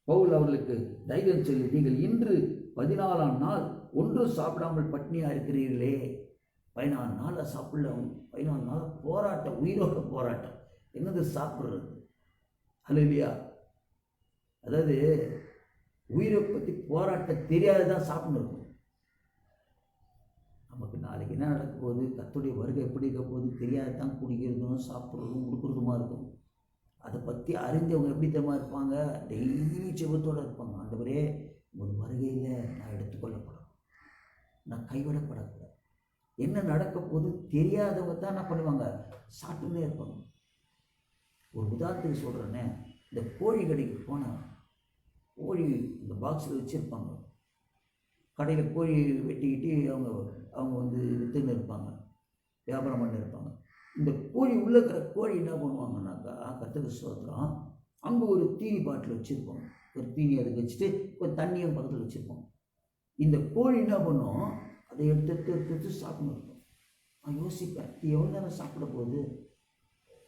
பவுல் அவர்களுக்கு தைரியம் சொல்லி, நீங்கள் இன்று 14ஆம் நாள் ஒன்றும் சாப்பிடாமல் பட்னியாக இருக்கிறீர்களே. 14 நாளாக சாப்பிடல. 14 நாளாக போராட்டம், உயிரோட போராட்டம். என்னது சாப்பிட்றது? அல்லேலூயா. அதாவது உயிரை பற்றி போராட்டம் தெரியாதுதான் சாப்பிடணும். நமக்கு நாளைக்கு என்ன நடக்க போகுது, கர்த்தருடைய வருகை எப்படி இருக்க போகுது தெரியாது தான் குடிக்கிறதும் சாப்பிட்றதும் கொடுக்குறதுமா இருக்கும். அதை பற்றி அறிஞ்சவங்க எப்படி தெரியுமா இருப்பாங்க? டெய்லி செபத்தோடு இருப்பாங்க. ஆண்டவரே ஒரு வருகையில் நான் எடுத்துக்கொள்ளப்படணும், நான் கைவிடப்படக்கூடாது. என்ன நடக்க போகுது தெரியாதவங்க தான் என்ன பண்ணுவாங்க? சாப்பிட்டுன்னே இருப்பாங்க. ஒரு உதாரணத்துக்கு சொல்கிறேன்னே, இந்த கோழி கடைக்கு போனால் கோழி இந்த பாக்ஸில் வச்சுருப்பாங்க. கடையில் கோழி வெட்டிக்கிட்டு அவங்க அவங்க வந்து விற்றுன்னு இருப்பாங்க, வியாபாரம் பண்ணி இருப்பாங்க. இந்த கோழி உள்ளே இருக்கிற கோழி என்ன பண்ணுவாங்கன்னாக்கா, கர்த்தருக்கு ஸ்தோத்திரம், அங்கே ஒரு தீனி பாட்டில் வச்சுருப்போம், ஒரு தீனி அதுக்கு வச்சுட்டு ஒரு தண்ணியும் பக்கத்தில் வச்சுருப்போம். இந்த கோழி என்ன பண்ணும், அதை எடுத்து சாப்பிடணும் இருக்கும். நான் யோசிப்பேன், இது எவ்வளோ நேரம் சாப்பிட போகுது.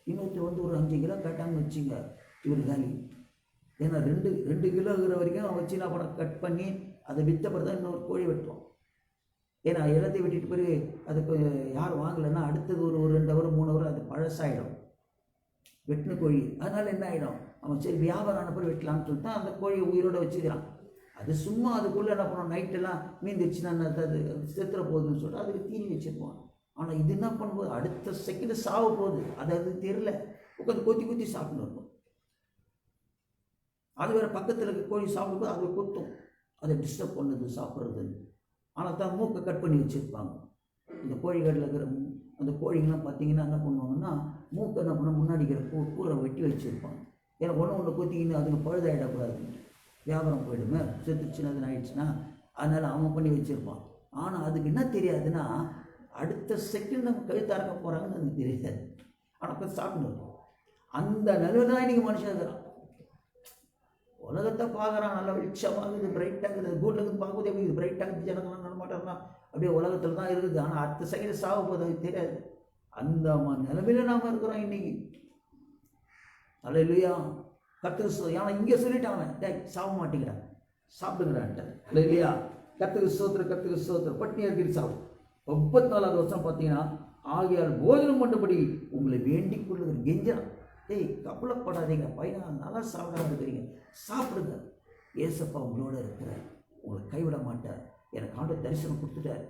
இன்னொருத்தர் வந்து ஒரு 5 கிலோ கேட்டாங்கன்னு வச்சுங்க, இவர் காலி. ஏன்னா 2 கிலோ இருக்கிற வரைக்கும் அவன் வச்சு என்ன பண்ண கட் பண்ணி அதை விற்ற பிறகு தான் இன்னொரு கோழி வெட்டுவோம். ஏன்னா எல்லாத்தையும் வெட்டிட்டு பிறகு அதுக்கு யாரும் வாங்கலைன்னா அடுத்தது ஒரு 2 ஹவர் 3 ஹவர் அது பழசாயிடும் வெட்டின கோழி. அதனால் என்ன ஆகிடும், அவன் சரி வியாபாரம் ஆன பிறகு வெட்டலாம்னு சொல்லிட்டு அந்த கோழியை உயிரோடு வச்சுக்கிறான். அது சும்மா அதுக்குள்ளே என்ன பண்ணுவோம், நைட்டெல்லாம் மீந்துருச்சுன்னா அது செத்துற போகுதுன்னு சொல்லிட்டு அதுக்கு தீனி வச்சுருப்போம். ஆனால் இது என்ன பண்ணும்போது அடுத்த செகண்டு சாவ போகுது, அது தெரியல, உட்காந்து கொத்தி சாப்பிட்டு இருக்கும். அது வேறு பக்கத்தில் இருக்க கோழி சாப்பிடும்போது அது கொத்தும், அதை டிஸ்டர்ப் பண்ணுது சாப்பிட்றதுன்னு. ஆனால் தான் மூக்கை கட் பண்ணி வச்சுருப்பாங்க. இந்த கோழிகளில் இருக்கிற அந்த கோழிங்கெலாம் பார்த்தீங்கன்னா என்ன பண்ணுவாங்கன்னா, மூக்கை என்ன பண்ண முன்னாடி இருக்கிற கூரை வெட்டி வச்சுருப்பாங்க. ஏன்னா ஒன்று கொத்திக்கின்னு அதுங்க பழுதாயிடக்கூடாது, வியாபாரம் போயிடுமே, செத்துச்சுன்னா அது ஆயிடுச்சுன்னா, அதனால் அவன் பண்ணி வச்சுருப்பான். ஆனால் அதுக்கு என்ன தெரியாதுன்னா, அடுத்த செகண்ட் நம்ம கழுத்து அறக்க போகிறாங்கன்னு அதுக்கு தெரியாது. ஆனால் அப்போ சாப்பிட்டு அந்த நிலையில் தான் இன்றைக்கி மனுஷன் இருக்கிறான். உலகத்தை பார்க்குறான், நல்லா வெளிச்சமாகுது, பிரைட்டாகுது, கூட்டில் இருந்து பார்க்கும்போது எப்படி பிரைட்டாகுது, ஜனங்கள்லாம் நடமாட்டோம்னா அப்படியே உலகத்தில் தான் இருக்குது. ஆனால் அடுத்த செகண்ட் சாக போது அது தெரியாது. அந்த நிலைமையில நாம் இருக்கிறோம் இன்னைக்கு. அல்லேலூயா, கர்த்தருக்கு. ஏன்னா இங்கே சொல்லிட்டாங்க, சாப்பிட மாட்டேங்கிறான், சாப்பிடுங்கிறான்ட்டு. அல்லேலூயா, கர்த்தருக்கு ஸ்தோத்திரம். பட்டினி இருக்கிற சாப்பிடும். 34வது வருஷம் பார்த்தீங்கன்னா, ஆகையால் போஜனம் பண்ணபடி உங்களை வேண்டிக் கொள்ளுகிற கெஞ்சான். கவலைப்படாதீங்க பையனா, நல்லா சாப்பிடாம இருக்கிறீங்க, சாப்பிடுங்க. ஏசப்பா உங்களோட இருக்கிறார், உங்களை கைவிட மாட்டார். எனக்கு ஆண்டவர் தரிசனம் கொடுத்துட்டார்.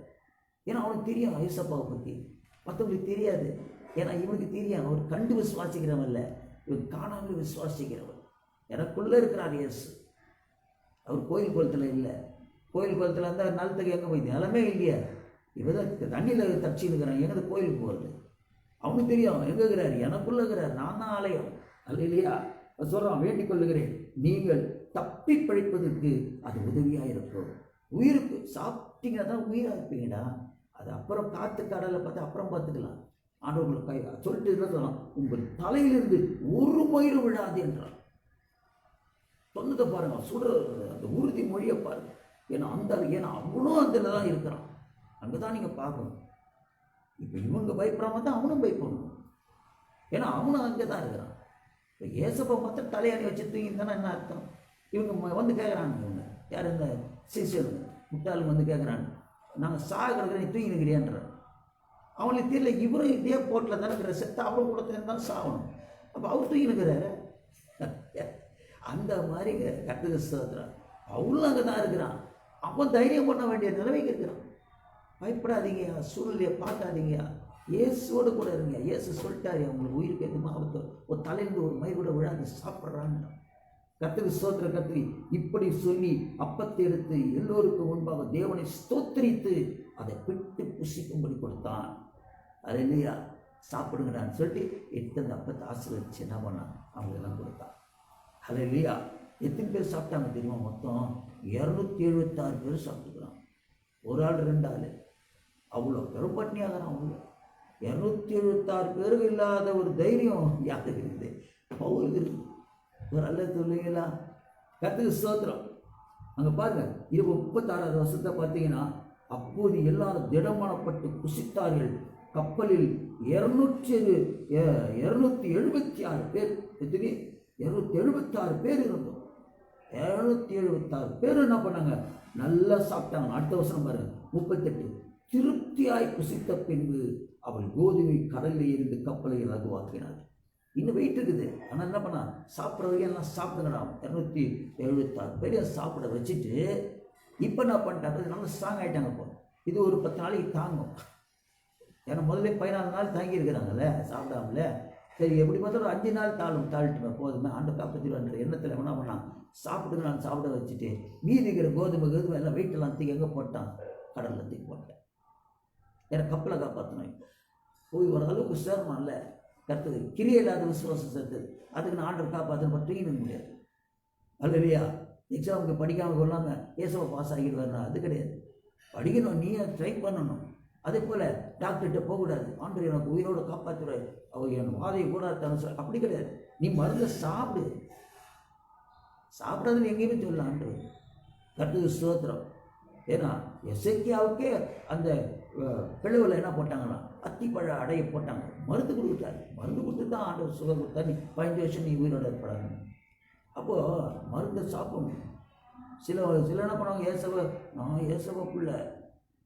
ஏன்னா அவனுக்கு தெரியும் ஏசப்பாவை பற்றி, மற்றவங்களுக்கு தெரியாது. ஏன்னா இவனுக்கு தெரியும், அவர் கண்டு விசுவாசிக்கிறவன் இல்லை, இவன் காணாமல் விசுவாசிக்கிறவன். எனக்குள்ளே இருக்கிறார் இயேசு. அவர் கோயில் குளத்தில் இல்லை, கோயில் குளத்தில் இருந்தால் நிலத்துக்கு எங்கே போய் நிலமே இல்லையா, இவன் தான் தண்ணியில் தப்பிச்சு இருக்கிறான், எங்கே கோயிலுக்கு போகிறது. அவனுக்கு தெரியும் எங்கே இருக்கிறார், எனக்குள்ளே இருக்கிறார், நான் தான் ஆலயம். அல்ல இல்லையா, சொல்கிறான், வேண்டிக் கொள்ளுகிறேன் நீங்கள் தப்பி பிழைப்பதற்கு அது உதவியாக இருக்கும். உயிருக்கு சாப்பிட்டீங்கன்னா தான் உயிராக இருப்பீங்கடா. அது அப்புறம் காற்று கடலை பார்த்து அப்புறம் பார்த்துக்கலாம். ஆண்டவர்களை கை சொல்லிட்டு என்ன சொல்லலாம், உங்கள் தலையிலிருந்து ஒரு மயிறு விழாது என்றான். சொன்னதை பாருங்க, சொல்கிற அந்த உறுதி மொழியை பாருங்க. ஏன்னா அவனும் அதில் தான் இருக்கிறான். அங்கே தான் நீங்கள் பார்க்கணும். இப்போ இவங்க பயப்படாம தான் அவனும் பயப்படணும். ஏன்னா அவனும் அங்கே தான் இருக்கிறான். இப்போ ஏசப்பா மாத்திரம் தலையாணி வச்சு தூங்கிட்டானா என்ன அர்த்தம்? இவங்க வந்து கேட்குறாங்க, இவங்க யார் இந்த சிஷியனுங்க முட்டாளுங்க வந்து கேட்குறாங்க, நாங்கள் சாகிறத நீ தூங்கி நிற்கிறியான்ற. அவங்களுக்கு தெரியல, இவரும் இதே போட்டில் தானே இருக்கிற, செத்த அவரும் கூட இருந்தாலும் சாகணும். அப்போ அவர் தூங்கி நிற்கிறாரு. அந்த மாதிரி கர்த்தருக்கு ஸ்தோத்திரம். அவளும் அங்கே தான் இருக்கிறான். அவன் தைரியம் பண்ண வேண்டிய நிலைமைக்கு இருக்கிறான். பயப்படாதீங்க, சூழ்நிலையை பார்க்காதீங்க, இயேசுவோடு கூட இருங்க. இயேசு சொல்லிட்டாரு, அவங்களுக்கு உயிருக்கு எதுவும் ஆபத்து, ஒரு தலையிலிருந்து ஒரு மயிர் கூட விழாது, சாப்பிட்றாங்க. கர்த்தருக்கு ஸ்தோத்திரம். கர்த்தரி இப்படி சொல்லி அப்பத்தை எடுத்து எல்லோருக்கும் முன்பாக தேவனை ஸ்தோத்திரித்து அதை பிட்டு புசிக்கும்படி கொடுத்தான். அது இல்லையா, சாப்பிடுங்கடான்னு சொல்லிட்டு எடுத்து அந்த அப்பத்தை ஆசீர்வதிச்சு என்ன பண்ணான், அவங்களெல்லாம் கொடுத்தான். அது இல்லையா, எத்தனை பேர் சாப்பிட்டாங்க தெரியுமா? மொத்தம் 276 பேர் சாப்பிட்டுக்கிறான். ஒரு ஆள் 2 ஆள், அவ்வளோ பெரும்பட்டினியாகிறான். அவ்வளோ 276 பேருக்கு இல்லாத ஒரு தைரியம் யாருக்கு இருக்குது? பவுலுக்கு இருக்குது. ஒரு அல்ல சொல்லுவீங்களா? கர்த்தருக்கு ஸ்தோத்திரம். அங்கே பாருங்க, 36வது வருஷத்தை பார்த்தீங்கன்னா, அப்போது எல்லாரும் திடமானப்பட்டு புசித்தார்கள். கப்பலில் 276 பேர், எத்தனை 276 பேர் இருந்தோம். 276 பேர் என்ன பண்ணாங்க, நல்லா சாப்பிட்டாங்க. அடுத்த வருஷம் பாருங்க 38, திருப்தியாய் புசித்த பின்பு அவள் கோதுமை கடலில் இருந்து கப்பலை இலகுவாக்கினாள். இன்னும் வெயிட் இருக்குது. ஆனால் என்ன பண்ணா, சாப்பிட்றவங்க எல்லாம் சாப்பிடுங்கடா. 276 பேரையும் சாப்பிட வச்சுட்டு இப்போ என்ன பண்ணிட்டாங்க, நல்லா ஸ்ட்ராங் ஆகிட்டாங்க. இப்போ இது ஒரு 10 நாளைக்கு தாங்கும். ஏன்னா முதல்ல 14 நாள் தாங்கியிருக்கிறாங்கல்ல சாப்பிடாமல. சரி, எப்படி பார்த்தா ஒரு 5 நாள் தாழ்ட்டுமே, போதுமே, ஆண்டு காப்பத்திடுவான்ற எண்ணத்தில் என்ன பண்ணான், சாப்பிட்டு நான் சாப்பிட வச்சுட்டு மீதி இருக்கிற கோதுமை எல்லாம் வெயிட்டெல்லாம் தூக்கி எங்கே போட்டான், கடலில் தூக்கி போட்டேன். ஏன்னா கப்பலை காப்பாற்றணும். போய் ஒரு அளவுக்கு சேரணும்ல. கருத்து கிரியை இல்லாத விசுவாசம் சேர்த்து அதுக்கு நான் ஆண்டர் காப்பாற்றணும் தூங்கிட முடியாது. அல்லையா, எக்ஸாமுக்கு படிக்காமல் கொள்ளாமல் ஏசவை பாஸ் ஆகிடுவாருன்னா அது கிடையாது. படிக்கணும், நீ ட்ரை பண்ணணும். அதே போல் டாக்டர்கிட்ட போகக்கூடாது, ஆண்டவர் எனக்கு உயிரோடு காப்பாற்றுறாரு, அவர் என் வாதையை கூட அப்படி கிடையாது. நீ மருந்தை சாப்பிடு, சாப்பிடாதுன்னு எங்கேயுமே சொல்லலாம் ஆண்டவர். கர்த்தருக்கு ஸ்தோத்திரம். ஏன்னா எசேக்கியாவுக்கே அந்த பிளவில் என்ன போட்டாங்கன்னா அத்திப்பழ அடைய போட்டாங்க, மருந்து கொடுத்துட்டாரு. மருந்து கொடுத்து தான் ஆண்டவர் சுகம் கொடுத்தா, நீ 15 வருஷம் நீ உயிரோட ஏற்படாது. அப்போது மருந்தை சாப்பிடணும். சில என்ன பண்ணுவாங்க, நான் ஏசவக்குள்ள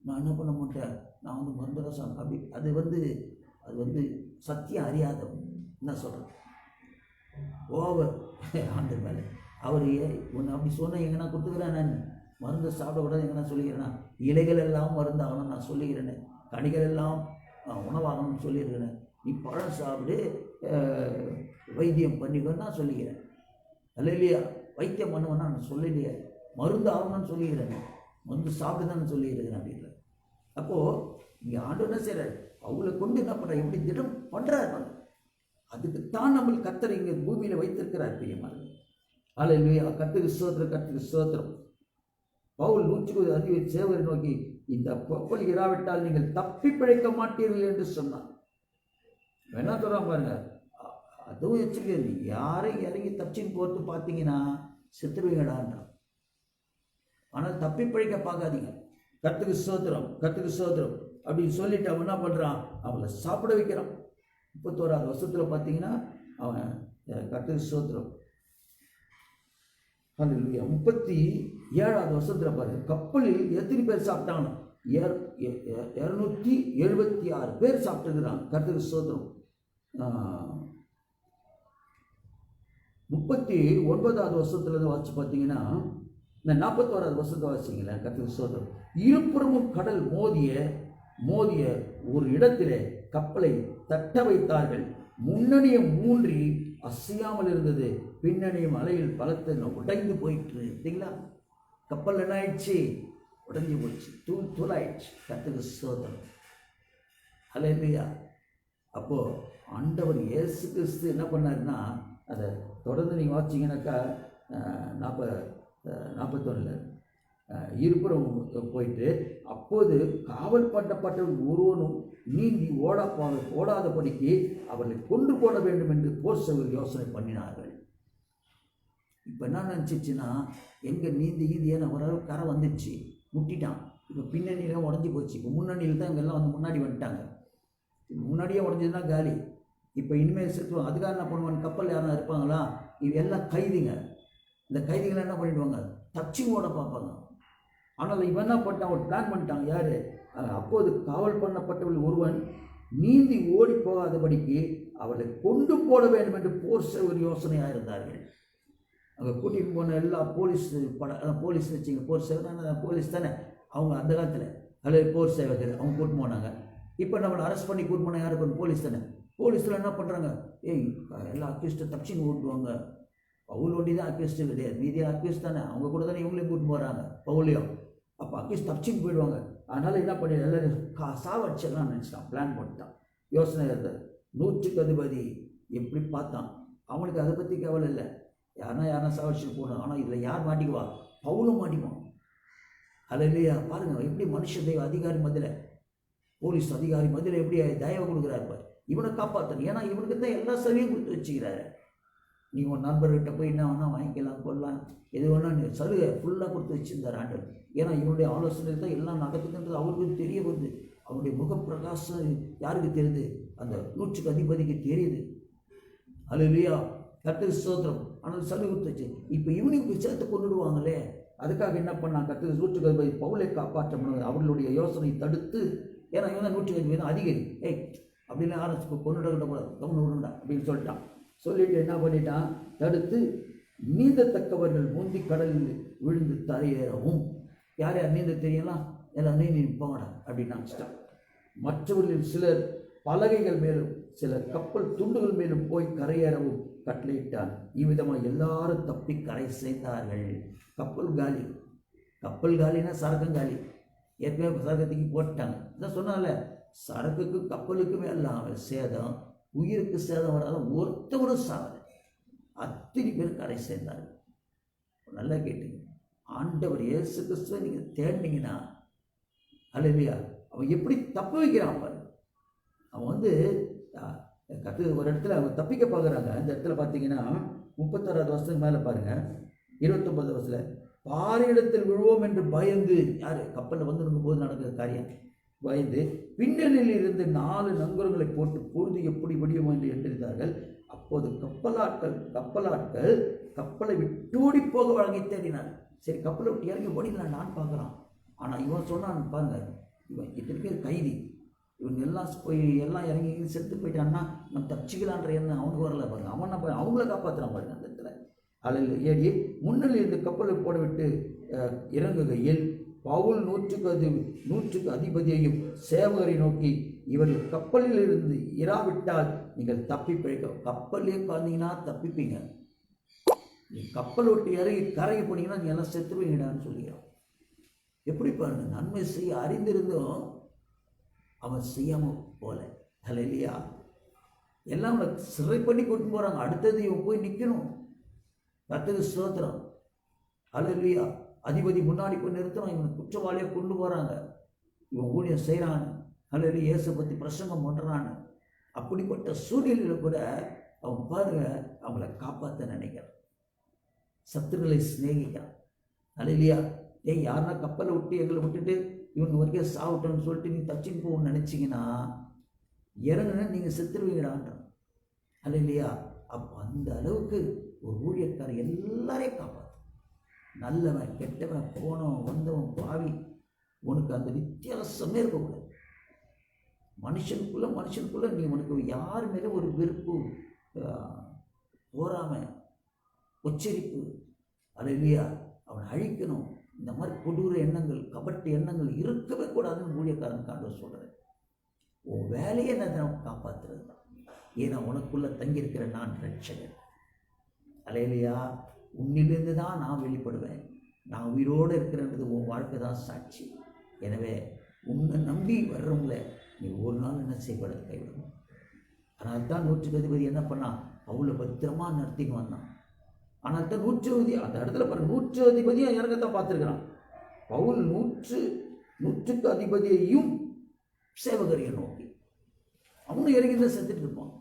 நான் என்ன பண்ண மாட்டேன், நான் வந்து மருந்து ரசம் அப்படி. அது வந்து சத்தியம் அறியாதவன் என்ன சொல்கிறேன், ஓவர் ஆண்டு மேலே அவர் ஒன்று அப்படி சொன்னால் எங்கன்னா கொடுத்துக்கிறேன். நான் மருந்து சாப்பிடக்கூடாது எங்கன்னா சொல்லிக்கிறேன்னா, இலைகள் எல்லாம் மருந்தாகணும் நான் சொல்லிக்கிறேன்னு, கனிகள் எல்லாம் உணவாகணும்னு சொல்லியிருக்கிறேன். நீ பழம் சாப்பிடு, வைத்தியம் பண்ணிக்கன்னு நான் சொல்லிக்கிறேன். அல்ல இல்லையா, வைத்தியம் பண்ணுவேன்னா நான் சொல்லலையே, மருந்து ஆகணும்னு சொல்லிக்கிறேன், மருந்து சாப்பிடுதான்னு சொல்லியிருக்கிறேன் அப்படின்ற. அப்போது இங்கே ஆண்டு என்ன செய்கிறார், அவங்கள கொண்டு என்ன பண்ணுற, எப்படி திடம் பண்ணுறாரு. அதுக்குத்தான் நம்மளுக்கு கர்த்தர் இங்கே பூமியில் வைத்திருக்கிறார் பிரியமாக. அல்ல இல்லையா, கர்த்தருக்கு ஸ்தோத்திரம், கர்த்தருக்கு ஸ்தோத்திரம். பவுல் 120 அதிபதி சேவரை நோக்கி, இந்த கப்பல் இராவிட்டால் நீங்கள் தப்பி பிழைக்க மாட்டீர்கள் என்று சொன்னார். என்ன சொல்கிறாங்க பாருங்க, அதுவும் எச்சரிக்கை, யாரையும் இறங்கி தப்பிச்சின்னு போட்டு பார்த்தீங்கன்னா செத்துருவீங்கடான்றான். ஆனால் தப்பி பிழைக்க பார்க்காதீங்க. கர்த்தருக்கு ஸ்தோத்திரம், கர்த்தருக்கு ஸ்தோத்திரம் அப்படின்னு சொல்லிட்டு அவன் என்ன பண்ணுறான், அவளை சாப்பிட வைக்கிறான். 31வது வருஷத்தில் பார்த்தீங்கன்னா அவன் கர்த்தருக்கு ஸ்தோத்திரம். 37வது வருஷத்தில் பாருங்க, கப்பலில் எத்தனை பேர் சாப்பிட்டாங்க, 276 பேர் சாப்பிட்டுக்கிறாங்க. கர்த்தருக்கு ஸ்தோத்திரம். 39வது வருஷத்துலேருந்து வாசிச்சு பார்த்தீங்கன்னா, இந்த 41வது வருஷத்தை வாசிங்களேன். கர்த்தருக்கு ஸ்தோத்திரம். இருபுறமும் கடல் மோதிய ஒரு இடத்திலே கப்பலை தட்ட வைத்தார்கள். முன்னணியும் மூன்றி அசையாமல் இருந்தது, பின்னணியும் அலையில் பலத்தை உடைந்து போயிட்டு. சரிங்களா, கப்பல் என்ன ஆயிடுச்சு, உடைஞ்சு போயிடுச்சு, தூளாயிடுச்சு. கர்த்தருக்கு ஸ்தோத்திரம். அல்லேலூயா. அப்போது ஆண்டவர் இயேசு கிறிஸ்து என்ன பண்ணாருன்னா, அதை தொடர்ந்து நீங்கள் வாசிங்கன்னாக்கா 41 இருபுறம் போயிட்டு, அப்போது காவல் பண்ணப்பட்டவர்கள் ஒருவனும் நீந்தி ஓடாதபடிக்கு அவர்களை கொண்டு போட வேண்டும் என்று போர் சேவகர்கள் யோசனை பண்ணினார்கள். இப்போ என்ன நினச்சிச்சுன்னா, எங்கே நீந்தி ஏன்னா ஓரளவு கரை வந்துடுச்சு, முட்டிட்டான். இப்போ பின்னணியெலாம் உடஞ்சி போச்சு. இப்போ முன்னணியில் தான் இவங்கெல்லாம் வந்து முன்னாடி வந்துட்டாங்க. முன்னாடியே உடஞ்சதுன்னா காலி. இப்போ இனிமேல் செத்துவோம். அதுக்காக என்ன பண்ணுவாங்க, கப்பல் யாரும் இருப்பாங்களா, இது எல்லாம் கைதிங்க. இந்த கைதிகளை என்ன பண்ணிடுவாங்க, தப்பிச்சு ஓட பார்ப்பாங்க. ஆனால் இவன் என்ன பண்ணிட்டான், ஒரு பிளான் பண்ணிட்டாங்க. யார், அப்போது காவல் பண்ணப்பட்டவர்கள் ஒருவன் நீந்தி ஓடி போகாதபடிக்கு அவர்களை கொண்டு போட வேண்டும் என்று போர் சேவர் யோசனையாக இருந்தார்கள். அங்கே கூட்டிகிட்டு போன எல்லா போலீஸ் வச்சுங்க, போர் சேவர் போலீஸ் தானே அவங்க அந்த காலத்தில், அல்லது போர் சேவகர் அவங்க கூட்டு போனாங்க. இப்போ நம்மளை அரெஸ்ட் பண்ணி கூட்டு போனால் யாருக்கு, போலீஸ் தானே. போலீஸில் என்ன பண்ணுறாங்க, எல்லா அக்யூஸ்ட்டை தப்பிச்சின்னு ஓட்டுவாங்க. பவுல் ஒண்டி தான் அக்யூஸ்ட்டு கிடையாது, மீதியாக அக்யூஸ்ட் தானே, அவங்க கூட தானே இவங்களையும் கூட்டு போகிறாங்க பவுலையும். அப்போ அக்யூஸ்ட் தப்பிச்சின்னு போயிடுவாங்க. அதனால் என்ன பண்ணி எல்லாரும் சாவடிச்சிடலாம் நினச்சிட்டான், பிளான் பண்ணிட்டான், யோசனை இருந்தது. 100க்கு அதிபதி எப்படி பார்த்தான், அவனுக்கு அதை பற்றி கவலை இல்லை, யாருன்னா சாவடிச்சுட்டு போகணும். ஆனால் இதில் யார் மாட்டிக்குவா, பவுலும் மாட்டிக்குவான். அது இல்லையா, பாருங்கள் எப்படி மனுஷ தெய்வ அதிகாரி மதியில், போலீஸ் அதிகாரி மதியில் எப்படி தயவு கொடுக்குறாரு, இவனை காப்பாற்றணும். ஏன்னா இவனுக்கு தான் எல்லா சலுகையும் கொடுத்து வச்சுக்கிறாரு. நீ உன் நண்பர்கிட்ட போய் என்ன வேணால் வாங்கிக்கலாம், கொள்ளலாம், எது வேணால் நீ சலுகை ஃபுல்லாக கொடுத்து வச்சுருந்தார் ஆண்டவர். ஏன்னா இவனுடைய ஆலோசனை தான் எல்லாம் நடக்குதுன்றது அவருக்கு தெரிய வருது. அவனுடைய முகப்பிரகாசம் யாருக்கு தெரியுது, அந்த 100க்கு அதிபதிக்கு தெரியுது. அல்லேலூயா, கர்த்தருக்கு ஸ்தோத்திரம். ஆனால் சலுகை கொடுத்து வச்சு இப்போ இவனுக்கு சேர்த்து கொண்டுடுவாங்களே, அதுக்காக என்ன பண்ணான், கர்த்தருக்கு 100க்கு அதிபதி பவுலை காப்பாற்ற முடியாது அவர்களுடைய யோசனை தடுத்து. ஏன்னா இவன் தான் 100க்கு அதிபதி அதிகாரி, அப்படின்னு ஆரம்பிச்சு கொண்டுடக்கூடாது, கவனம் அப்படின்னு சொல்லிட்டான். சொல்லிட்டு என்ன பண்ணிட்டான், தடுத்து நீந்தத்தக்கவர்கள் முந்தி கடலில் விழுந்து தரையேறவும். யார் யார் நீந்த தெரியலாம், எல்லாம் நீந்தி போங்கடா அப்படின்னு நினச்சிட்டான். மற்றவர்களில் சிலர் பலகைகள் மேலும் சிலர் கப்பல் துண்டுகள் மேலும் போய் கரையேறவும் கட்டளையிட்டான். இவ்விதமாக எல்லாரும் தப்பி கரை சேர்ந்தார்கள். கப்பல் காலினா சரக்கம் காலி. ஏற்கனவே சரக்கத்துக்கு போட்டாங்க. இதான் சொன்னால, சரக்குக்கு கப்பலுக்குமே எல்லாம் சேதம், உயிருக்கு சேதம் வராத ஒருத்தவரும் சாவலை. அத்தனை பேர் கரை சேர்ந்தார்கள். நல்லா கேட்டுங்க, ஆண்டவர் இயேசு கிறிஸ்துவை நீங்கள் தேடினீங்கன்னா அல்லையா? அவன் எப்படி தப்பு வைக்கிறான் பாரு. அவன் வந்து ஒரு இடத்துல அவன் தப்பிக்க பார்க்குறாங்க. அந்த இடத்துல பார்த்தீங்கன்னா 36வது வருஷத்துக்கு மேலே பாருங்கள், 29வது வருஷத்தில் பாறையிடத்தில் விழுவோம் என்று பயந்து, யார் கப்பலில் வந்து இருக்கும்போது நடக்கிற காரியம், பயந்து பின்னலில் இருந்து 4 நங்கூரங்களை போட்டு பொழுது எப்படி விடியும் என்று எண்ணிருந்தார்கள். அப்போது கப்பலாட்கள் கப்பலை விட்டு ஓடி போக வழங்கி தேடினார். சரி, கப்பலை விட்டு இறங்கி ஓடிடலாம் நான் பார்க்குறான். ஆனால் இவன் சொன்னான் பாருங்க, இவன் இத்தனை பேர் கைதி, இவங்க எல்லாம் போய் எல்லாம் இறங்கி செத்து போயிட்டான்னா நம்ம தப்பிச்சிக்கலான்ற எண்ணம் அவனுக்கு வரல பாருங்க. அவனை போய் அவங்கள காப்பாற்றுறான் பாருங்க. அந்த இடத்துல அலையில் ஏறி முன்னில் இருந்து கப்பலை போடவிட்டு இறங்குகையில் பவுல் 100க்கு அதிபதியையும் சேவகரை நோக்கி, இவர்கள் கப்பலில் இருந்து இராவிட்டால் நீங்கள் தப்பி பிழைக்க. கப்பல்லே பார்த்தீங்கன்னா தப்பிப்பீங்க, நீ கப்பல் விட்டு இறங்கி கரைக்கு போனீங்கன்னா நீ எல்லாம் செத்துருவீங்கடான்னு சொல்லிக்கிறான். எப்படி பாருங்க, நன்மை செய்ய அறிந்திருந்தும் அவன் செய்யாமல் போல. இல்லையா? எல்லாம் அவனை சிறை பண்ணி கொண்டு போகிறாங்க. அடுத்தது இவன் போய் நிற்கணும். கர்த்தருக்கு ஸ்தோத்திரம். இல்லையா? அதிபதி முன்னாடி போய் நிறுத்தணும். இவன் குற்றவாளியாக கொண்டு போகிறாங்க. இவன் ஊழியம் செய்கிறான். அல்லது இயேசு பற்றி பிரசங்கம் பண்ணுறான்னு. அப்படிப்பட்ட சூழ்நிலையில் கூட அவன் பாருங்க அவங்கள காப்பாற்ற நினைக்கிறான். சத்துருக்களை சிநேகிக்கிறான். இல்லையா? யாருன்னா கப்பலை விட்டு எங்களை விட்டுட்டு இவங்க வரைக்கும் சாப்பிட்டோன்னு சொல்லிட்டு நீ தச்சின்னு போகணும்னு நினச்சிங்கன்னா இறங்குன்னு நீங்கள் செத்துருவீங்கடான்றான். இல்லையா? அப்போ அந்த அளவுக்கு ஒரு ஊழியக்காரர் எல்லாரையும் காப்பாற்று. நல்லவன் கெட்டவன் போனவன் வந்தவன் பாவி, உனக்கு அந்த வித்தியாசமே இருக்கக்கூடாது. மனுஷனுக்குள்ள நீ உனக்கு யார் மேலே ஒரு வெறுப்பு, போராமை, உச்சரிப்பு, இல்லையா? அவனை அழிக்கணும், இந்த மாதிரி கொடூர எண்ணங்கள், கபட்டு எண்ணங்கள் இருக்கவே கூடாதுன்னு ஊழியக்காரன் ஆண்டவர் சொல்கிறேன். உன் வேலையை நான் காப்பாற்றுறது தான். ஏன்னா உனக்குள்ளே தங்கியிருக்கிற நான் ரட்சகன். இல்லையா? உன்னிலிருந்து தான் நான் வெளிப்படுவேன். நான் உயிரோடு இருக்கிறன்றது உன் வாழ்க்கை தான் சாட்சி. எனவே உன்னை நம்பி வர்றவங்கள நீ ஒரு நாள் என்ன செய்யப்பட கைவிடணும். ஆனால் தான் 100க்கு அதிபதி என்ன பண்ணான், அவ்வளோ பத்திரமா நடத்தின்னு வந்தான். ஆனால் தான் 100 அந்த இடத்துல பாருங்க, 100 அதிபதியும் இறங்கத்தான் பார்த்துருக்கிறான். பவுல் 100க்கு அதிபதியையும் சேவகரையும் நோக்கி அவனும் இறங்கி தான் செத்துட்டு இருப்பான்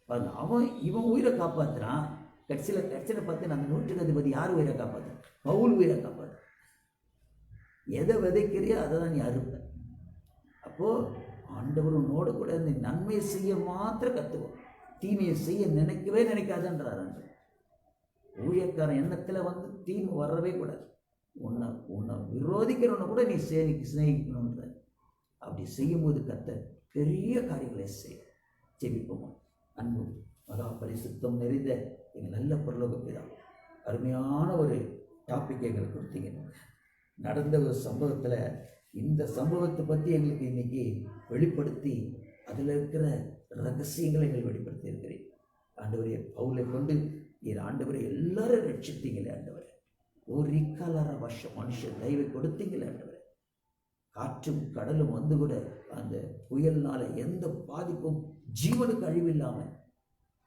பாருங்க. இவன் உயிரை காப்பாற்றுறான். கடைசியில் பார்த்து அந்த 100க்கு அதிபதி யார் உயிரை காப்பாற்று? பவுல் உயிரை காப்பாற்று. எதை விதைக்கிறியோ அதை தான் நீ அறுப்ப. அப்போது ஆண்டவர் உன்னோட கூட இந்த நன்மையை செய்ய மாத்திரம் கற்றுவோம், தீமையை செய்ய நினைக்கவே நினைக்காதுன்றார். ஊழியக்காரன் எண்ணத்தில் வந்து தீமை வரவே கூடாது. உன்னை விரோதிக்கிறவனை கூட நீ சிநேகிக்கணுன்ற. அப்படி செய்யும்போது கர்த்தர் பெரிய காரியங்களை ஜெபிப்போமா. அன்பு மகா பரிசுத்தம் நிறைந்த எங்கள் நல்ல பரலோக பிதா, அருமையான ஒரு டாபிக் எங்களுக்கு கொடுத்தீங்க. நடந்த ஒரு சம்பவத்தில் இந்த சம்பவத்தை பற்றி எங்களுக்கு இன்னைக்கு வெளிப்படுத்தி அதில் இருக்கிற ரகசியங்களை எங்கள் வெளிப்படுத்தி இருக்கிறேன். ஆண்டவரே, பவுலை கொண்டு நீர் ஆண்டவரை எல்லாரும் ரட்சித்தீங்களே ஆண்டவரே. ஒரு இக்காலார வருஷம் மனுஷ தயவை கொடுத்தீங்களே ஆண்டவரே. காற்றும் கடலும் வந்து கூட அந்த புயல்னால எந்த பாதிப்பும் ஜீவனுக்கு அழிவில்லாமல்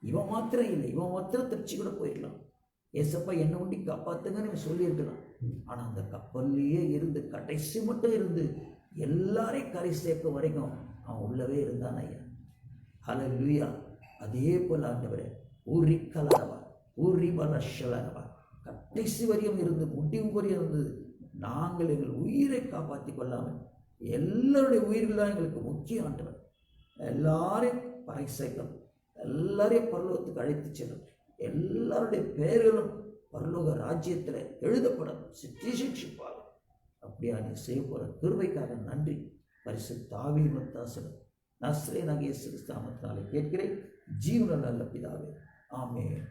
இவன் மாத்திரம் இல்லை, இவன் மாத்திரம் திருச்சி கூட போயிடலாம். ஏசப்பா என்ன ஒண்டி காப்பாத்துங்கன்னு சொல்லியிருக்கலாம். ஆனால் அந்த கப்பல்லையே இருந்து கடைசி மட்டும் இருந்து எல்லாரையும் கரை சேர்க்க வரைக்கும் அவன் உள்ளவே இருந்தான் ஐயா. ஹல்லேலூயா. அதே போல் ஆண்டவரே, ஊரி கலரவா ஊரி பலஷலரவா கடைசி வரையும் இருந்து முடிவு வரையும் இருந்தது. நாங்கள் எங்கள் உயிரை காப்பாற்றி கொள்ளாமல் எல்லாருடைய உயிர்களாக எங்களுக்கு முக்கிய ஆண்டவர். எல்லாரையும் பறை சேர்க்கணும், எல்லாரையும் பரலோகத்துக்கு அழைத்து செல்லும், எல்லாருடைய பெயர்களும் பரலோக ராஜ்யத்தில் எழுதப்படும், சிற்றிஷிப்பாகும். அப்படியா நீ செய்ய போகிற கிருபைக்காக நன்றி. பரிசுத்த ஆவியின் ஒத்தாசனம் நஸ்ரேனாகிய இயேசு கிறிஸ்து நாமத்தினாலே கேட்கிறேன், ஜீவனுள்ள நல்ல பிதாவே. ஆமென்.